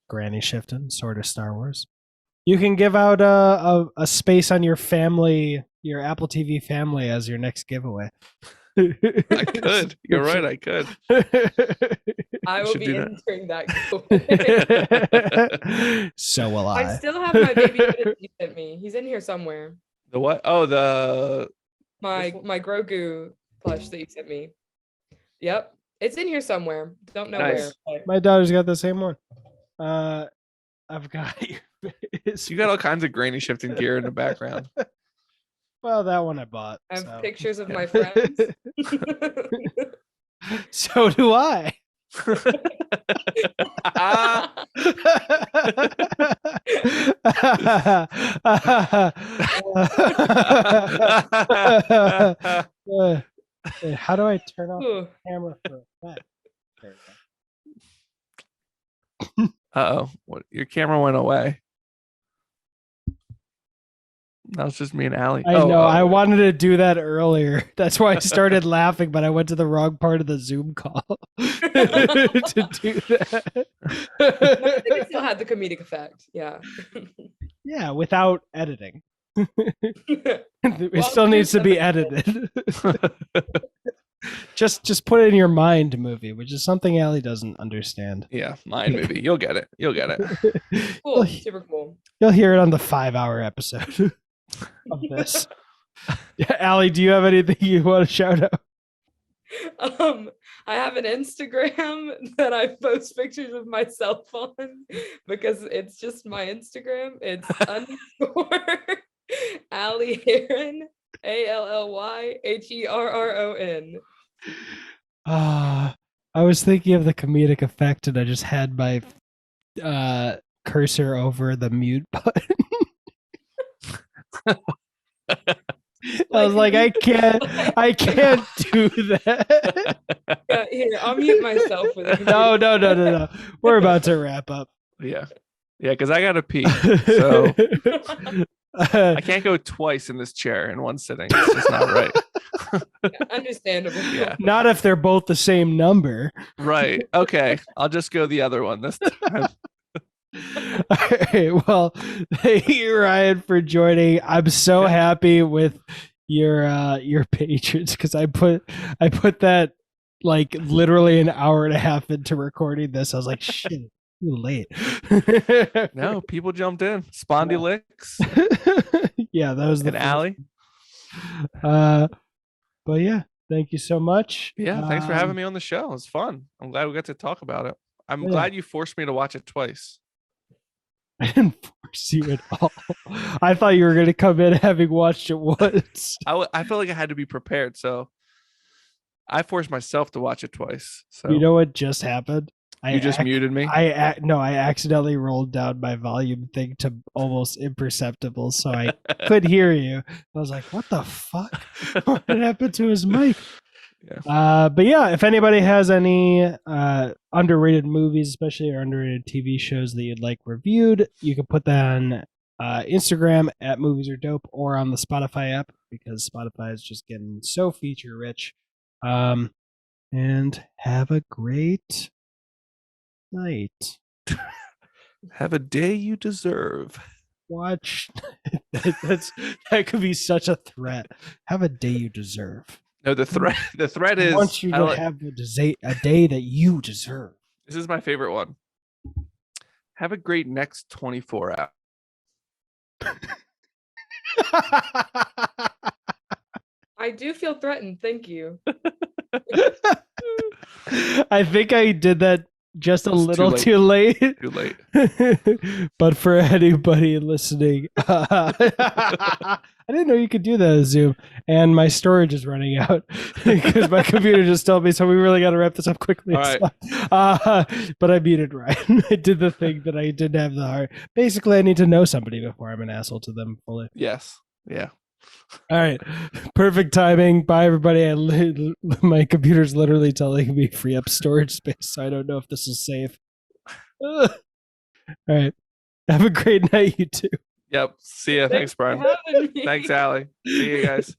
Granny shifting, sort of Star Wars. You can give out a space on your family, your Apple TV family, as your next giveaway. I could. You're right, I could. I will should be do that. entering that giveaway. So will I. I still have my baby Yoda you sent me. He's in here somewhere. The what? Oh, the My This one? my Grogu plush that you sent me. Yep, it's in here somewhere. Don't know Nice. where. My daughter's got the same one. I've got your face. you got all kinds of granny shifting gear in the background. Well, that one I bought. I have so. pictures of my friends. So do I. How do I turn off Ooh. the camera for effect? There we go. Uh-oh. What, your camera went away. That was just me and Allie. I know. I wanted to do that earlier. That's why I started laughing, but I went to the wrong part of the Zoom call to do that. I think it still had the comedic effect. Yeah. Yeah, without editing. It Well, still needs to be there's edited. Just put it in your mind movie, which is something Allie doesn't understand. Yeah, mine maybe. You'll get it. You'll get it. Cool. Super cool. You'll hear it on the 5-hour episode of this. Yeah, Allie, do you have anything you want to shout out? I have an Instagram that I post pictures of myself on because it's just my Instagram. It's _ Allie Heron, ALLYHERRON. I was thinking of the comedic effect, and I just had my cursor over the mute button. I was like, I can't do that. Yeah, here, I'll mute myself with it. No. We're about to wrap up. Yeah. Yeah, because I gotta pee. So I can't go twice in this chair in one sitting. It's just not right. Understandable. Yeah. Not if they're both the same number. Right. Okay. I'll just go the other one this time. All right. Well, thank you, Ryan, for joining. I'm so happy with your patrons because I put that like literally an hour and a half into recording this. I was like, shit, too late. No, people jumped in. Spondy licks Yeah, that was the and Allie. But yeah, thank you so much. Yeah, thanks for having me on the show. It was fun. I'm glad we got to talk about it. I'm Yeah. glad you forced me to watch it twice. I didn't force you at all. I thought you were going to come in having watched it once. I felt like I had to be prepared, so I forced myself to watch it twice. So You know what just happened? you just muted me. I accidentally rolled down my volume thing to almost imperceptible, so I could hear you. I was like, "What the fuck? What happened to his mic?" Yeah. But yeah, if anybody has any underrated movies, especially or underrated TV shows that you'd like reviewed, you can put that on Instagram at Movies Are Dope or on the Spotify app because Spotify is just getting so feature rich. And have a great night. Have a day you deserve. Watch. That could be such a threat. Have a day you deserve. No, the threat is I want you to have a day that you deserve. This is my favorite one. Have a great next 24 hours. I do feel threatened. Thank you. I think I did that just a It's little too late. Too late. But for anybody listening, I didn't know you could do that in Zoom. And my storage is running out because my computer just told me. So we really got to wrap this up quickly. All right. But I muted Ryan. I did the thing that I didn't have the heart. Basically, I need to know somebody before I'm an asshole to them fully. Yes. Yeah. All right. Perfect timing. Bye, everybody. My computer's literally telling me free up storage space, so I don't know if this is safe. All right. Have a great night, you two. Yep. See ya. Thanks, for Brian. having me. Thanks, Allie. See you guys.